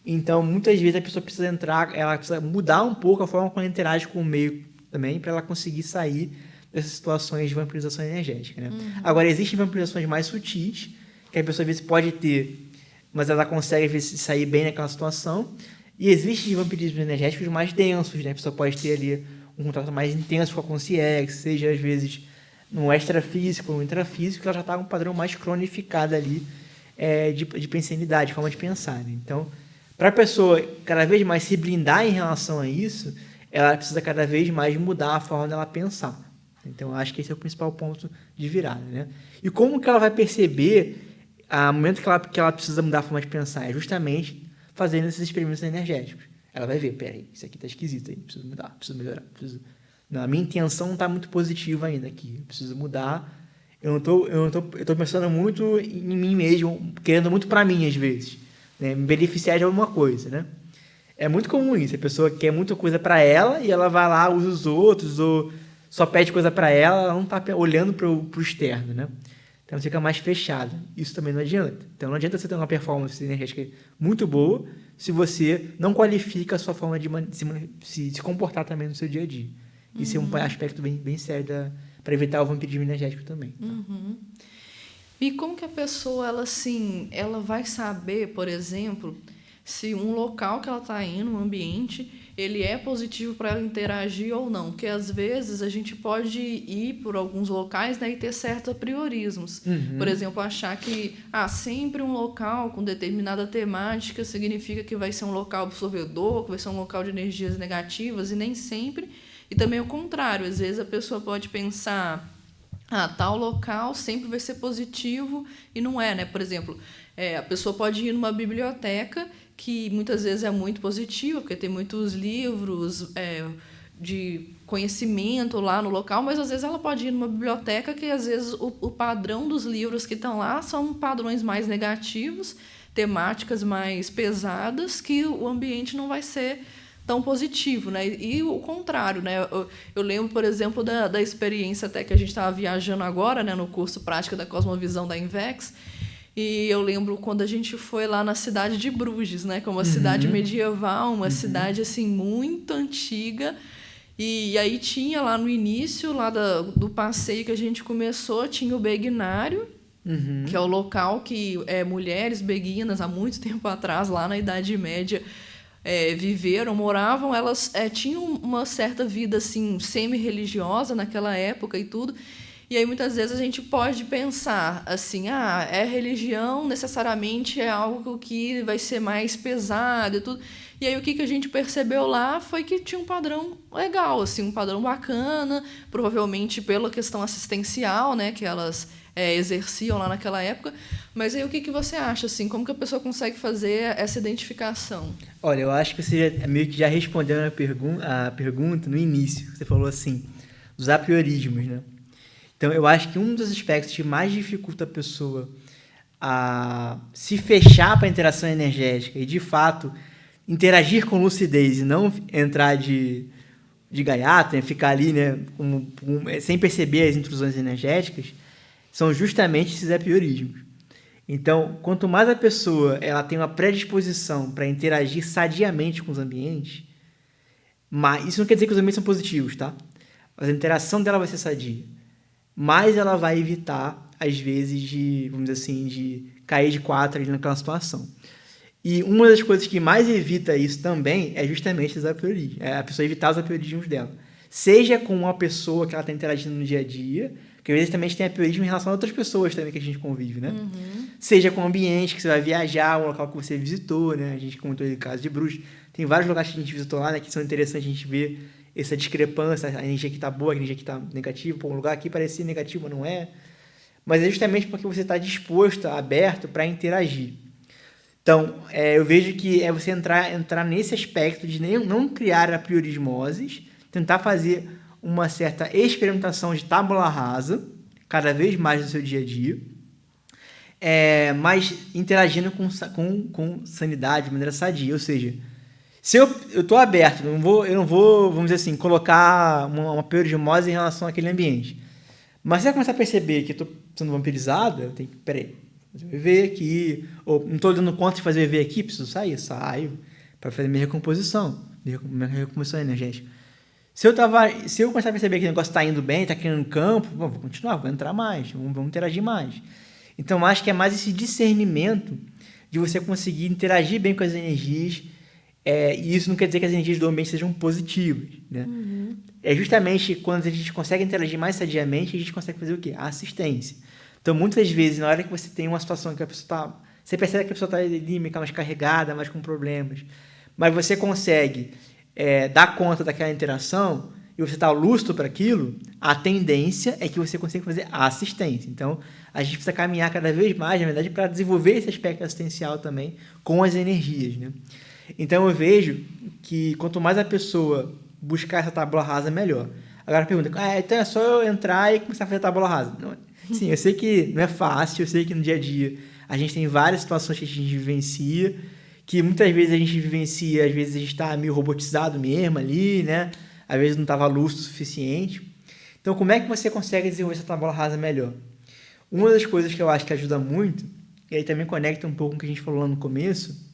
Então, muitas vezes a pessoa precisa entrar, ela precisa mudar um pouco a forma como ela interage com o meio também, para ela conseguir sair dessas situações de vampirização energética, né? Agora, existem vampirizações mais sutis, que a pessoa às vezes pode ter, mas ela consegue às vezes sair bem naquela situação. E existem vampirismos energéticos mais densos, né? A pessoa pode ter ali um contato mais intenso com a consciência, seja às vezes no extrafísico ou no intrafísico, que ela já está com um padrão mais cronificado ali de pensanidade, forma de pensar, né? Então, para a pessoa cada vez mais se blindar em relação a isso, ela precisa cada vez mais mudar a forma dela pensar. Então, eu acho que esse é o principal ponto de virada, né? E como que ela vai perceber o momento que ela precisa mudar a forma de pensar? É justamente fazendo esses experimentos energéticos. Ela vai ver, peraí, isso aqui tá esquisito aí, preciso mudar, preciso melhorar, Não, a minha intenção não está muito positiva ainda aqui, eu preciso mudar. Eu tô pensando muito em mim mesmo, querendo muito para mim às vezes, né? Me beneficiar de alguma coisa, né? É muito comum isso, a pessoa quer muita coisa para ela e ela vai lá, usa os outros, ou só pede coisa para ela não está olhando para o externo, né? Então ela fica mais fechada. Isso também não adianta. Então não adianta você ter uma performance energética muito boa se você não qualifica a sua forma de se comportar também no seu dia a dia. Isso é um aspecto bem sério para evitar o vampirismo energético também. Tá? E como que a pessoa, ela vai saber, por exemplo, se um local que ela está indo, um ambiente, ele é positivo para ela interagir ou não? Porque, às vezes, a gente pode ir por alguns locais, né, e ter certos priorismos. Por exemplo, achar que sempre um local com determinada temática significa que vai ser um local absorvedor, que vai ser um local de energias negativas, e nem sempre. E também o contrário. Às vezes, a pessoa pode pensar... tal local sempre vai ser positivo e não é, né? Por exemplo, a pessoa pode ir numa biblioteca que muitas vezes é muito positiva, porque tem muitos livros de conhecimento lá no local, mas às vezes ela pode ir numa biblioteca que às vezes o padrão dos livros que estão lá são padrões mais negativos, temáticas mais pesadas, que o ambiente não vai ser tão positivo, né? E o contrário, né? Eu lembro, por exemplo, da experiência até que a gente estava viajando agora, né, no curso Prática da Cosmovisão da Invex, e eu lembro quando a gente foi lá na cidade de Bruges, né, que é uma cidade medieval, uma cidade assim muito antiga, e aí tinha lá no início lá do passeio que a gente começou, tinha o beguinário, que é o local que mulheres beguinas há muito tempo atrás, lá na Idade Média, viveram, moravam, elas tinham uma certa vida assim semi-religiosa naquela época e tudo. E aí muitas vezes a gente pode pensar assim, religião necessariamente é algo que vai ser mais pesado e tudo. E aí o que a gente percebeu lá foi que tinha um padrão legal, assim, um padrão bacana, provavelmente pela questão assistencial, né, que elas exerciam lá naquela época. Mas aí o que você acha, assim, como que a pessoa consegue fazer essa identificação? Olha, eu acho que você meio que já respondeu a pergunta no início. Você falou assim, dos apriorismos, né? Então, eu acho que um dos aspectos que mais dificulta a pessoa a se fechar para a interação energética e, de fato, interagir com lucidez e não entrar de gaiato, né? Ficar ali, né, sem perceber as intrusões energéticas, são justamente esses apriorismos. Então, quanto mais a pessoa ela tem uma predisposição para interagir sadiamente com os ambientes, isso não quer dizer que os ambientes são positivos, tá? Mas a interação dela vai ser sadia. Mais ela vai evitar, às vezes, vamos dizer assim, de cair de quatro ali naquela situação. E uma das coisas que mais evita isso também é justamente os apriorismos. A pessoa evitar os apriorismos dela. Seja com uma pessoa que ela está interagindo no dia a dia, porque às vezes também a gente tem apriorismo em relação a outras pessoas também que a gente convive, né? Seja com o ambiente que você vai viajar, o local que você visitou, né? A gente comentou o caso de Bruges. Tem vários lugares que a gente visitou lá, né, que são interessantes a gente ver essa discrepância, a energia que está boa, a energia que está negativa. Pô, um lugar aqui parecia negativo, mas não é. mas é justamente porque você está disposto, aberto para interagir. Então, eu vejo que é você entrar nesse aspecto de não criar apriorismoses, tentar fazer uma certa experimentação de tábula rasa, cada vez mais no seu dia a dia, mas interagindo com sanidade, de maneira sadia. Ou seja, se eu estou aberto, eu não vou, vamos dizer assim, colocar uma apriorismose em relação àquele ambiente. Mas se eu começar a perceber que eu estou sendo vampirizado, eu tenho que, peraí, fazer o EV aqui, ou não estou dando conta de fazer o EV aqui, preciso saio para fazer minha recomposição energética. Se eu começar a perceber que o negócio está indo bem, está criando campo, vou continuar, vou entrar mais, vamos interagir mais. Então, acho que é mais esse discernimento de você conseguir interagir bem com as energias, e isso não quer dizer que as energias do ambiente sejam positivas, né? Uhum. É justamente quando a gente consegue interagir mais sadiamente, a gente consegue fazer o quê? A assistência. Então, muitas vezes, na hora que você tem uma situação que a pessoa está... Você percebe que a pessoa está ali, mais carregada, mais com problemas, mas você consegue dar conta daquela interação e você está lúcido para aquilo, a tendência é que você consiga fazer a assistência. Então, a gente precisa caminhar cada vez mais, na verdade, para desenvolver esse aspecto assistencial também com as energias, né? Então, eu vejo que quanto mais a pessoa buscar essa tábula rasa, melhor. Agora, a pergunta, então é só eu entrar e começar a fazer tábula rasa? Não, sim, eu sei que não é fácil, eu sei que no dia a dia a gente tem várias situações que a gente vivencia, que muitas vezes a gente vivencia, às vezes a gente está meio robotizado mesmo ali, né? Às vezes não estava lúcido o suficiente. Então, como é que você consegue desenvolver essa tábula rasa melhor? Uma das coisas que eu acho que ajuda muito, e aí também conecta um pouco com o que a gente falou lá no começo,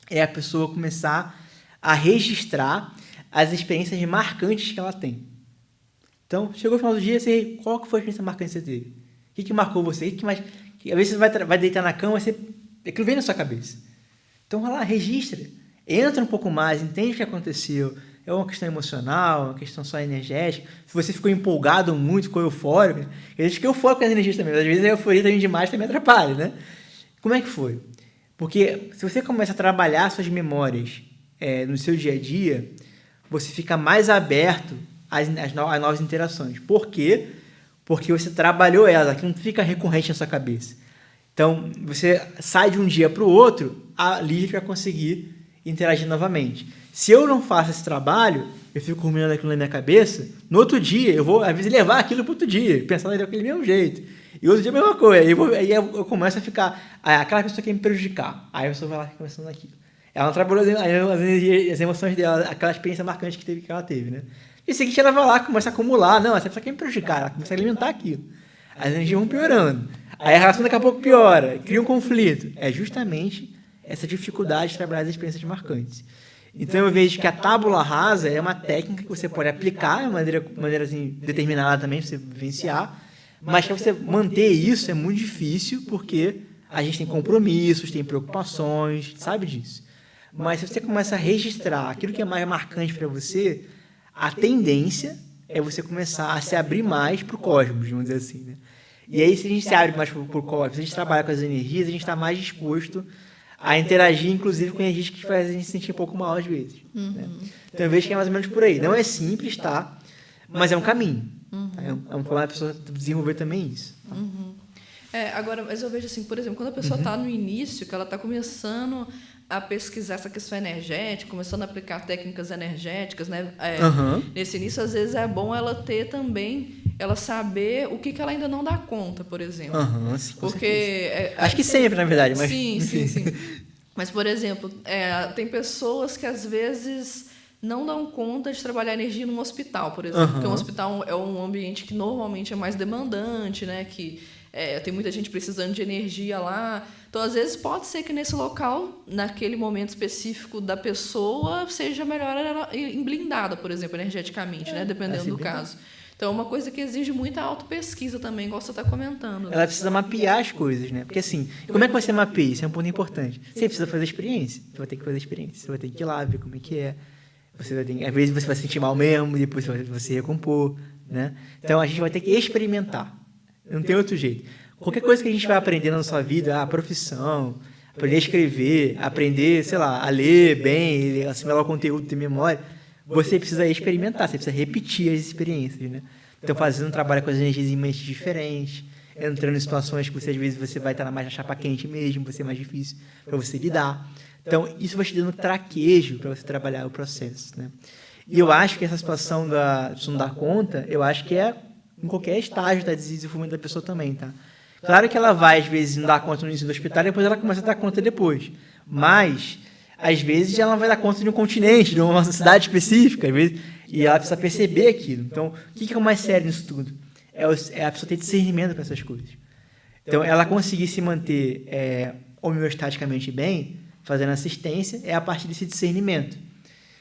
é a pessoa começar a registrar as experiências marcantes que ela tem. Então, chegou o final do dia, qual que foi a experiência marcante que você teve? O que marcou você? Às vezes você vai deitar na cama e aquilo vem na sua cabeça. Então, vai lá, registra. Entra um pouco mais, entende o que aconteceu. É uma questão emocional, uma questão só energética. Se você ficou empolgado muito, ficou eufórico, eu fiquei eufórico com as energias também. Às vezes a euforia também demais também atrapalha, né? Como é que foi? Porque se você começa a trabalhar suas memórias no seu dia a dia, você fica mais aberto às novas interações. Por quê? Porque você trabalhou elas, que não fica recorrente na sua cabeça. Então, você sai de um dia para o outro, ali vai conseguir interagir novamente. Se eu não faço esse trabalho, eu fico ruminando aquilo na minha cabeça, no outro dia, eu vou, às vezes, levar aquilo para outro dia, pensando daquele mesmo jeito. E outro dia a mesma coisa. Aí eu começo a ficar... aquela pessoa quer me prejudicar. Aí a pessoa vai lá começando aquilo. Ela não trabalhou as emoções dela, aquela experiência marcante que ela teve, né? E em seguida ela vai lá, começa a acumular. Não, essa pessoa quer me prejudicar. Ela começa a alimentar aquilo. As energias vão piorando. Aí a relação daqui a pouco piora. Cria um conflito. É justamente essa dificuldade de trabalhar as experiências marcantes. Então eu vejo que a tábula rasa é uma técnica que você pode aplicar de maneira assim, determinada também, para você vivenciar, mas para você manter isso é muito difícil, porque a gente tem compromissos, tem preocupações, sabe disso. Mas se você começa a registrar aquilo que é mais marcante para você, a tendência é você começar a se abrir mais para o cosmos, vamos dizer assim, né? E aí, se a gente se abre mais para o cosmos, se a gente trabalha com as energias, a gente está mais disposto a interagir, inclusive, com energias que fazem a gente se sentir um pouco mal às vezes. Uhum. Né? Então, eu vejo que é mais ou menos por aí. Não é simples, tá? Mas é um caminho. Uhum. É um problema a pessoa desenvolver também isso. Tá? Uhum. Agora, mas eu vejo assim, por exemplo, quando a pessoa está no início, que ela está começando a pesquisar essa questão energética, começando a aplicar técnicas energéticas, né? Nesse início, às vezes, é bom ela ter também, ela saber o que ela ainda não dá conta, por exemplo. Sim, porque acho que sempre, na verdade. Mas... Sim. Mas, por exemplo, tem pessoas que, às vezes, não dão conta de trabalhar energia num hospital, por exemplo. Porque um hospital é um ambiente que normalmente é mais demandante, né? Que tem muita gente precisando de energia lá. Então, às vezes, pode ser que nesse local, naquele momento específico da pessoa, seja melhor ela ir blindada, por exemplo, energeticamente, né? Dependendo do caso. Então, é uma coisa que exige muita autopesquisa também, igual você está comentando. Ela precisa mapear as coisas, né? Porque, assim, como é que você mapeia? Isso é um ponto importante. Você precisa fazer experiência. Você vai ter que fazer experiência. Você vai ter que ir lá, ver como é que é. Às vezes você vai se sentir mal mesmo, depois você vai recompor, né? Então, a gente vai ter que experimentar. Não tem outro jeito. Qualquer coisa que a gente vai aprendendo na sua vida, a profissão, aprender a escrever, aprender, sei lá, a ler bem, assimilar o conteúdo, ter memória, você precisa experimentar, você precisa repetir as experiências, né? Então, fazendo um trabalho com as energias em mentes diferentes, entrando em situações que você, às vezes, você vai estar mais na chapa quente mesmo, vai ser mais difícil para você lidar. Então, isso vai te dando traquejo para você trabalhar o processo, né? E eu acho que essa situação de não dar conta, eu acho que é em qualquer estágio da desenvolvimento da pessoa também, tá? Claro que ela vai, às vezes, não dar conta no início do hospital, depois ela começa a dar conta depois. Mas, às vezes, ela não vai dar conta de um continente, de uma cidade específica, às vezes, e ela precisa perceber aquilo. Então, o que é o mais sério nisso tudo? É a pessoa ter discernimento para essas coisas. Então, ela conseguir se manter homeostaticamente bem, fazendo assistência, é a partir desse discernimento.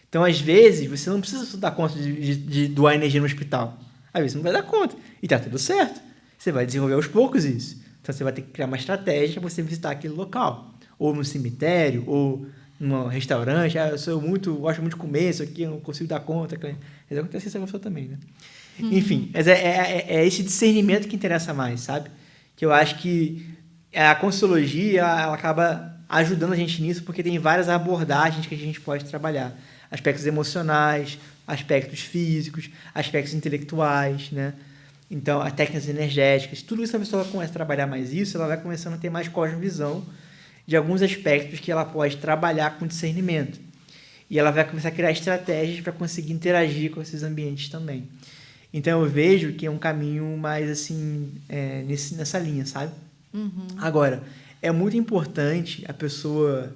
Então, às vezes, você não precisa dar conta de doar energia no hospital. Às vezes, você não vai dar conta. E tá tudo certo. Você vai desenvolver aos poucos isso. Então, você vai ter que criar uma estratégia para você visitar aquele local. Ou no cemitério, ou num restaurante. Eu gosto muito de comer isso aqui, eu não consigo dar conta. Mas acontece isso com a pessoa também, né? Enfim, mas é esse discernimento que interessa mais, sabe? Que eu acho que a Consciologia, ela acaba ajudando a gente nisso, porque tem várias abordagens que a gente pode trabalhar. Aspectos emocionais, aspectos físicos, aspectos intelectuais, né? Então, as técnicas energéticas, tudo isso a pessoa começa a trabalhar mais isso, ela vai começando a ter mais cosmovisão de alguns aspectos que ela pode trabalhar com discernimento. E ela vai começar a criar estratégias para conseguir interagir com esses ambientes também. Então, eu vejo que é um caminho mais, assim, nessa linha, sabe? Uhum. Agora, é muito importante a pessoa,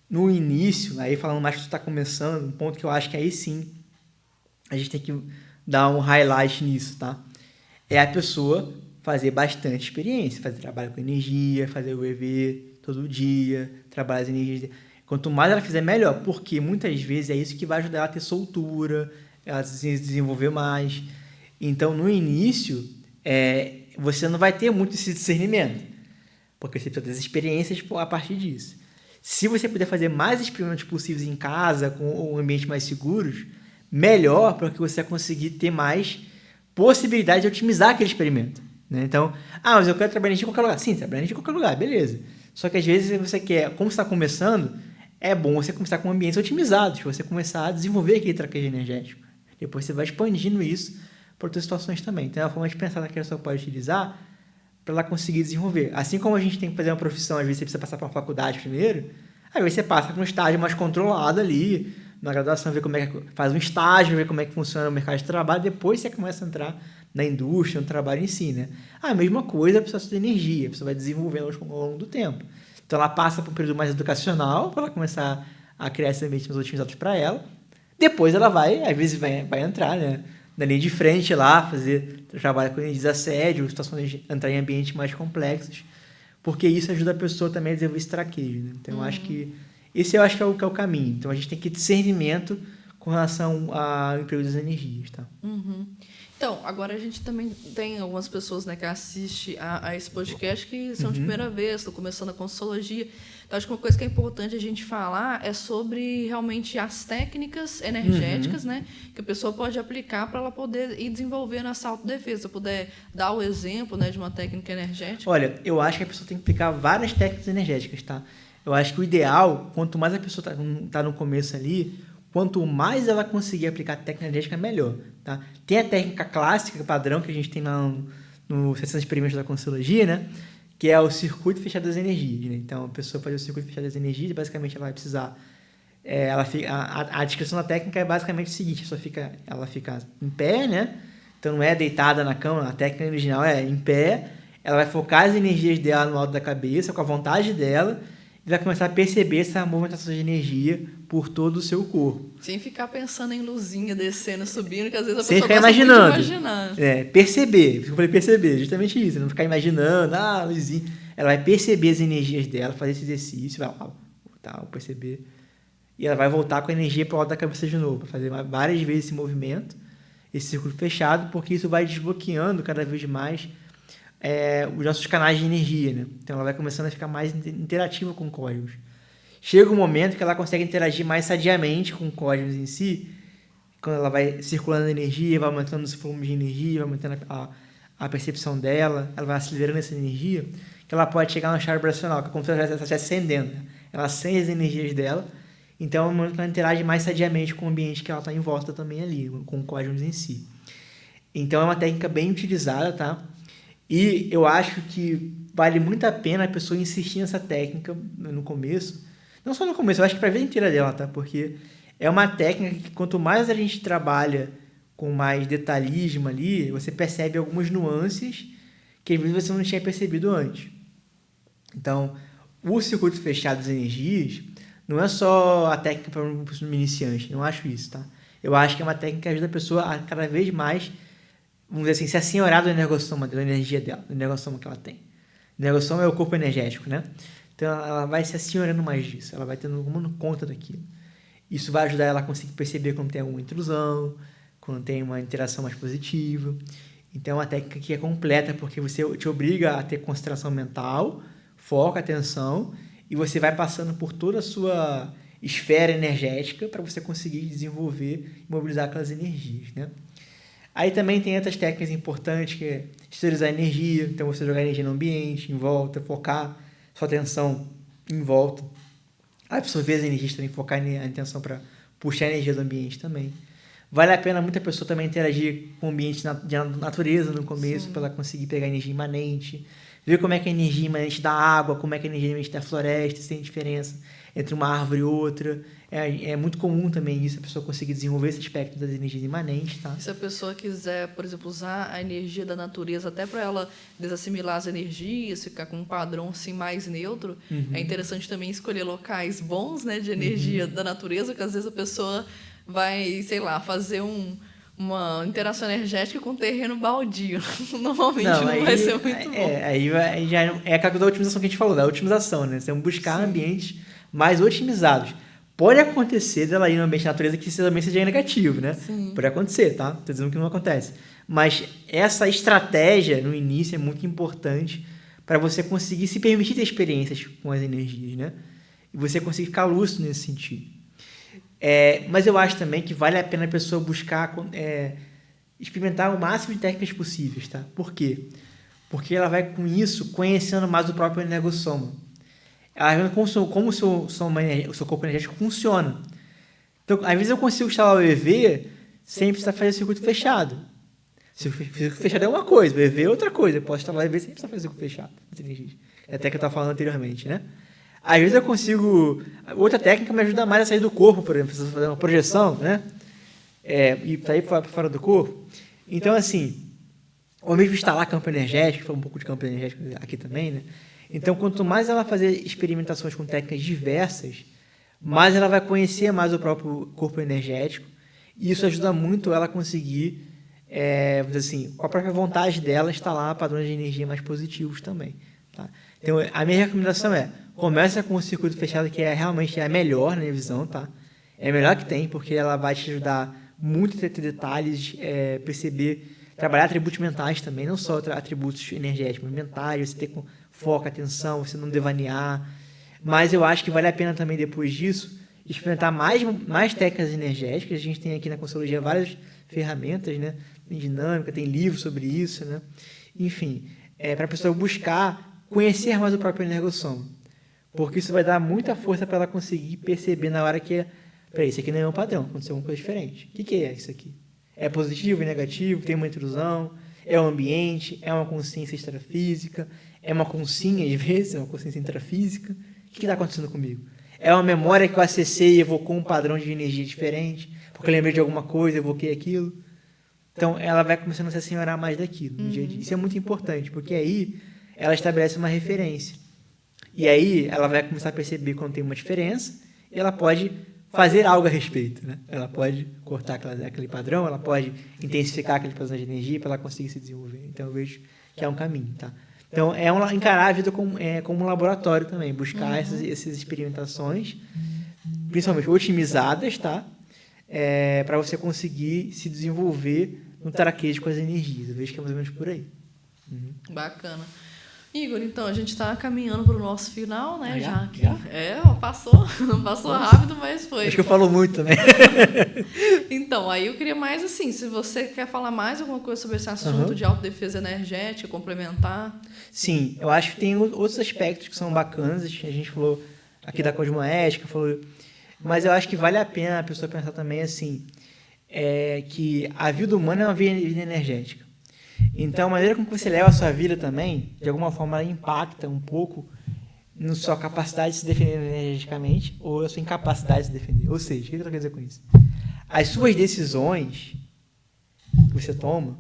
no início, aí falando mais que você está começando, um ponto que eu acho que aí sim, a gente tem que dar um highlight nisso, tá? É a pessoa fazer bastante experiência, fazer trabalho com energia, fazer o EV todo dia, trabalhar as energias. Quanto mais ela fizer, melhor, porque muitas vezes é isso que vai ajudar ela a ter soltura, ela se desenvolver mais. Então, no início, você não vai ter muito esse discernimento, porque você precisa das experiências a partir disso. Se você puder fazer mais experimentos possíveis em casa, com um ambiente mais seguros, melhor, porque você vai conseguir ter mais possibilidade de otimizar aquele experimento, né? Então, mas eu quero trabalhar energia em qualquer lugar. Sim, trabalhar energia em qualquer lugar, beleza. Só que às vezes você quer, como você está começando, é bom você começar com ambientes otimizados, para você começar a desenvolver aquele traquejo energético. Depois você vai expandindo isso para outras situações também. Então é uma forma de pensar naquela pessoa pode utilizar para ela conseguir desenvolver. Assim como a gente tem que fazer uma profissão, às vezes você precisa passar para uma faculdade primeiro, aí você passa para um estágio mais controlado ali, na graduação, ver como é que faz um estágio, ver como é que funciona o mercado de trabalho, depois você começa a entrar na indústria, no trabalho em si, né? A mesma coisa, a pessoa de energia, a pessoa vai desenvolvendo ao longo do tempo. Então ela passa por um período mais educacional, para ela começar a criar esses ambientes mais otimizados para ela. Depois ela vai, às vezes vai entrar, né, na linha de frente lá, fazer trabalho com energia de assédio, situações de entrar em ambientes mais complexos, porque isso ajuda a pessoa também a desenvolver esse traquejo, né? Então eu acho que esse que é o caminho. Então a gente tem que ter discernimento com relação ao emprego das energias, tá? Uhum. Então, agora a gente também tem algumas pessoas, né, que assistem a esse podcast que são de primeira vez, estão começando a Consciologia. Então, acho que uma coisa que é importante a gente falar é sobre realmente as técnicas energéticas, né, que a pessoa pode aplicar para ela poder ir desenvolvendo essa autodefesa. Se eu puder dar o exemplo, né, de uma técnica energética. Olha, eu acho que a pessoa tem que aplicar várias técnicas energéticas, tá? Eu acho que o ideal, quanto mais a pessoa tá no começo ali, quanto mais ela conseguir aplicar a técnica energética, melhor, tá? Tem a técnica clássica, padrão, que a gente tem lá no Sessão de Experimentos da Consciologia, né? Que é o circuito fechado das energias, né? Então, a pessoa fazer o circuito fechado das energias, basicamente ela vai precisar... a descrição da técnica é basicamente o seguinte, ela fica em pé, né? Então, não é deitada na cama, a técnica original é em pé, ela vai focar as energias dela no alto da cabeça, com a vontade dela, e vai começar a perceber essa movimentação de energia por todo o seu corpo. Sem ficar pensando em luzinha descendo, subindo, que às vezes a Sem pessoa ficar imaginando. Imaginar. Perceber. Eu falei perceber, justamente isso. Não ficar imaginando, luzinha. Ela vai perceber as energias dela, fazer esse exercício, vai lá, perceber. E ela vai voltar com a energia para o alto da cabeça de novo, para fazer várias vezes esse movimento, esse círculo fechado, porque isso vai desbloqueando cada vez mais os nossos canais de energia, né? Então ela vai começando a ficar mais interativa com códigos. Chega um momento que ela consegue interagir mais sadiamente com códigos em si, quando ela vai circulando a energia, vai aumentando os fluxos de energia, vai aumentando a percepção dela, ela vai acelerando essa energia, que ela pode chegar no estado vibracional, que é como se ela estivesse acendendo, né? Ela acende as energias dela, então é um momento que ela interage mais sadiamente com o ambiente que ela está em volta também ali, com códigos em si. Então é uma técnica bem utilizada, tá? E eu acho que vale muito a pena a pessoa insistir nessa técnica no começo. Não só no começo, eu acho que para a vida inteira dela, tá? Porque é uma técnica que quanto mais a gente trabalha com mais detalhismo ali, você percebe algumas nuances que às vezes você não tinha percebido antes. Então, o circuito fechado das energias não é só a técnica para um iniciante, não acho isso, tá? Eu acho que é uma técnica que ajuda a pessoa a cada vez mais, vamos dizer assim, se assenhorar do energossoma, da energia dela, do energossoma que ela tem. O energossoma é o corpo energético, né? Então, ela vai se assenhorando mais disso, ela vai tomando conta daquilo. Isso vai ajudar ela a conseguir perceber quando tem alguma intrusão, quando tem uma interação mais positiva. Então, é uma técnica que é completa, porque você te obriga a ter concentração mental, foco, atenção, e você vai passando por toda a sua esfera energética para você conseguir desenvolver e mobilizar aquelas energias, né? Aí também tem outras técnicas importantes, que é esterilizar a energia, então você jogar energia no ambiente, em volta, focar sua atenção em volta, absorver as energias também, focar a atenção para puxar a energia do ambiente também. Vale a pena muita pessoa também interagir com o ambiente de natureza no começo, para ela conseguir pegar energia imanente, ver como é que a energia imanente da água, como é que a energia imanente da floresta, se tem diferença entre uma árvore e outra. É muito comum também isso, a pessoa conseguir desenvolver esse aspecto das energias imanentes, tá? E se a pessoa quiser, por exemplo, usar a energia da natureza até para ela desassimilar as energias, ficar com um padrão assim mais neutro, é interessante também escolher locais bons, né, de energia da natureza, que às vezes a pessoa vai, sei lá, fazer uma interação energética com terreno baldio. Normalmente não vai ser muito bom. Aí já é a carga da otimização que a gente falou, da otimização, né? Você tem que buscar ambientes mais otimizados. Pode acontecer dela ir no ambiente de natureza que também seja negativo, né? Sim. Pode acontecer, tá? Tô dizendo que não acontece. Mas essa estratégia no início é muito importante para você conseguir se permitir ter experiências com as energias, né? E você conseguir ficar lúcido nesse sentido. Mas eu acho também que vale a pena a pessoa buscar experimentar o máximo de técnicas possíveis, tá? Por quê? Porque ela vai, com isso, conhecendo mais o próprio energossoma. Ela vai vendo como o seu corpo energético funciona. Então, às vezes eu consigo instalar o EV sem precisar fazer circuito fechado. Circuito fechado é uma coisa, o EV é outra coisa. Eu posso instalar o EV sem precisar fazer circuito fechado. Até que eu estava falando anteriormente, né? Às vezes eu consigo... Outra técnica me ajuda mais a sair do corpo, por exemplo. Preciso fazer uma projeção, né? E sair para fora do corpo. Então, assim, ou mesmo instalar campo energético, falar um pouco de campo energético aqui também, né? Então, quanto mais ela fazer experimentações com técnicas diversas, mais ela vai conhecer mais o próprio corpo energético. E isso ajuda muito ela a conseguir, vamos dizer assim, com a própria vontade dela, instalar padrões de energia mais positivos também. Tá? Então, a minha recomendação começa com o circuito fechado, que realmente é a melhor, na minha visão, tá? É a melhor que tem, porque ela vai te ajudar muito a ter detalhes, perceber, trabalhar atributos mentais também, não só atributos energéticos, mas mentais, você ter foco, atenção, você não devanear. Mas eu acho que vale a pena também, depois disso, experimentar mais técnicas energéticas. A gente tem aqui na Consciologia várias ferramentas, né? Tem dinâmica, tem livros sobre isso, né? Enfim, para a pessoa buscar conhecer mais o próprio energossoma. Porque isso vai dar muita força para ela conseguir perceber na hora que peraí, isso aqui não é um padrão, aconteceu alguma coisa diferente. O que é isso aqui? É positivo, é negativo, tem uma intrusão, é o ambiente, é uma consciência extrafísica, é uma consciência, às vezes, é uma consciência intrafísica. O que está acontecendo comigo? É uma memória que eu acessei e evocou um padrão de energia diferente, porque eu lembrei de alguma coisa, evoquei aquilo. Então, ela vai começando a se assenhorar mais daquilo no dia a dia. Isso é muito importante, porque aí ela estabelece uma referência. E aí ela vai começar a perceber quando tem uma diferença e ela pode fazer algo a respeito, né? Ela pode cortar aquele padrão, ela pode intensificar aquele padrão de energia para ela conseguir se desenvolver. Então, eu vejo que é um caminho, tá? Então, encarar a vida como um laboratório também, buscar essas experimentações, principalmente otimizadas, tá? Para você conseguir se desenvolver no traquejo com as energias. Eu vejo que é mais ou menos por aí. Bacana. Igor, então, a gente está caminhando para o nosso final, né? Já? Passou rápido, mas foi. Acho que eu falo muito também. Então, aí eu queria mais assim, se você quer falar mais alguma coisa sobre esse assunto de autodefesa energética, complementar. Sim, eu acho que tem outros aspectos que são bacanas, a gente falou aqui da cosmoética, mas eu acho que vale a pena a pessoa pensar também assim, que a vida humana é uma vida energética. Então, a maneira como você leva a sua vida também, de alguma forma, ela impacta um pouco na sua capacidade de se defender energeticamente ou na sua incapacidade de se defender. Ou seja, o que eu quero dizer com isso? As suas decisões que você toma,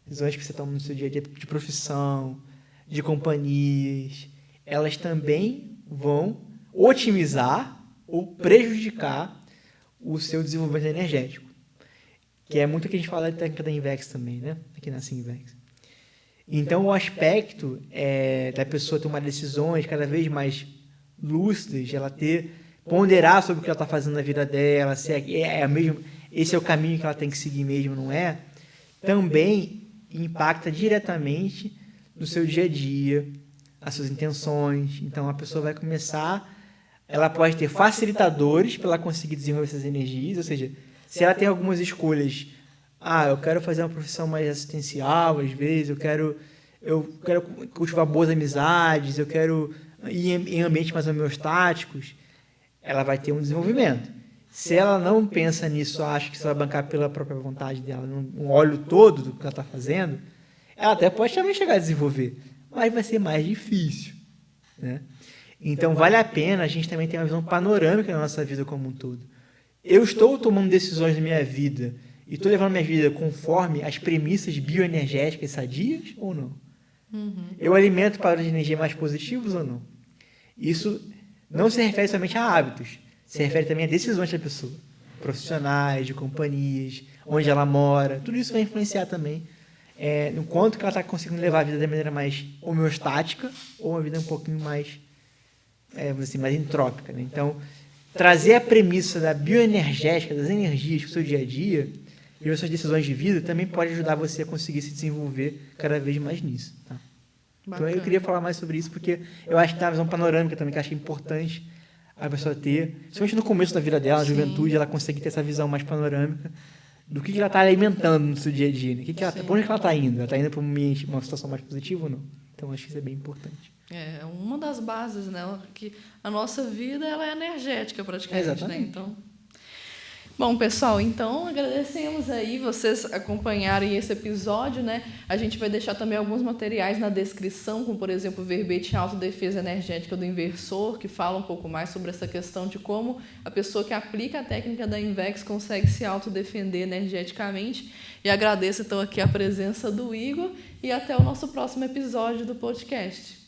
decisões que você toma no seu dia a dia de profissão, de companhias, elas também vão otimizar ou prejudicar o seu desenvolvimento energético. Que é muito o que a gente fala da técnica da Invex também, né? Aqui na Invex. Então, o aspecto da pessoa tomar decisões cada vez mais lúcidas, ela ponderar sobre o que ela está fazendo na vida dela, se esse é o caminho que ela tem que seguir mesmo, não é? Também impacta diretamente no seu dia a dia, as suas intenções. Então, a pessoa vai começar, ela pode ter facilitadores para ela conseguir desenvolver essas energias, ou seja, se ela tem algumas escolhas, eu quero fazer uma profissão mais assistencial, às vezes, eu quero cultivar boas amizades, eu quero ir em ambientes mais homeostáticos, ela vai ter um desenvolvimento. Se ela não pensa nisso, acha que isso vai bancar pela própria vontade dela, não olha o todo do que ela está fazendo, ela até pode também chegar a desenvolver, mas vai ser mais difícil, né? Então, vale a pena a gente também ter uma visão panorâmica da nossa vida como um todo. Eu estou tomando decisões na minha vida e estou levando minha vida conforme as premissas bioenergéticas sadias ou não? Uhum. Eu alimento padrões de energia mais positivos ou não? Isso não se refere somente a hábitos, se refere também a decisões da pessoa, profissionais, de companhias, onde ela mora, tudo isso vai influenciar também no quanto que ela está conseguindo levar a vida da maneira mais homeostática ou uma vida um pouquinho mais, mais entrópica, né? Então, trazer a premissa da bioenergética, das energias para o seu dia a dia e as suas decisões de vida também pode ajudar você a conseguir se desenvolver cada vez mais nisso. Tá? Então, eu queria falar mais sobre isso porque eu acho que tem uma visão panorâmica também que eu acho importante a pessoa ter, principalmente no começo da vida dela, na juventude, ela consegue ter essa visão mais panorâmica do que ela está alimentando no seu dia a dia. Né? Para onde ela está indo? Ela está indo para uma situação mais positiva ou não? Então, acho que isso é bem importante. É uma das bases, né? Que a nossa vida ela é energética praticamente, exatamente. Né? Então, bom, pessoal, então agradecemos aí vocês acompanharem esse episódio, né? A gente vai deixar também alguns materiais na descrição, como por exemplo o verbete autodefesa energética do inversor, que fala um pouco mais sobre essa questão de como a pessoa que aplica a técnica da Invex consegue se autodefender energeticamente. E agradeço então aqui a presença do Igor e até o nosso próximo episódio do podcast.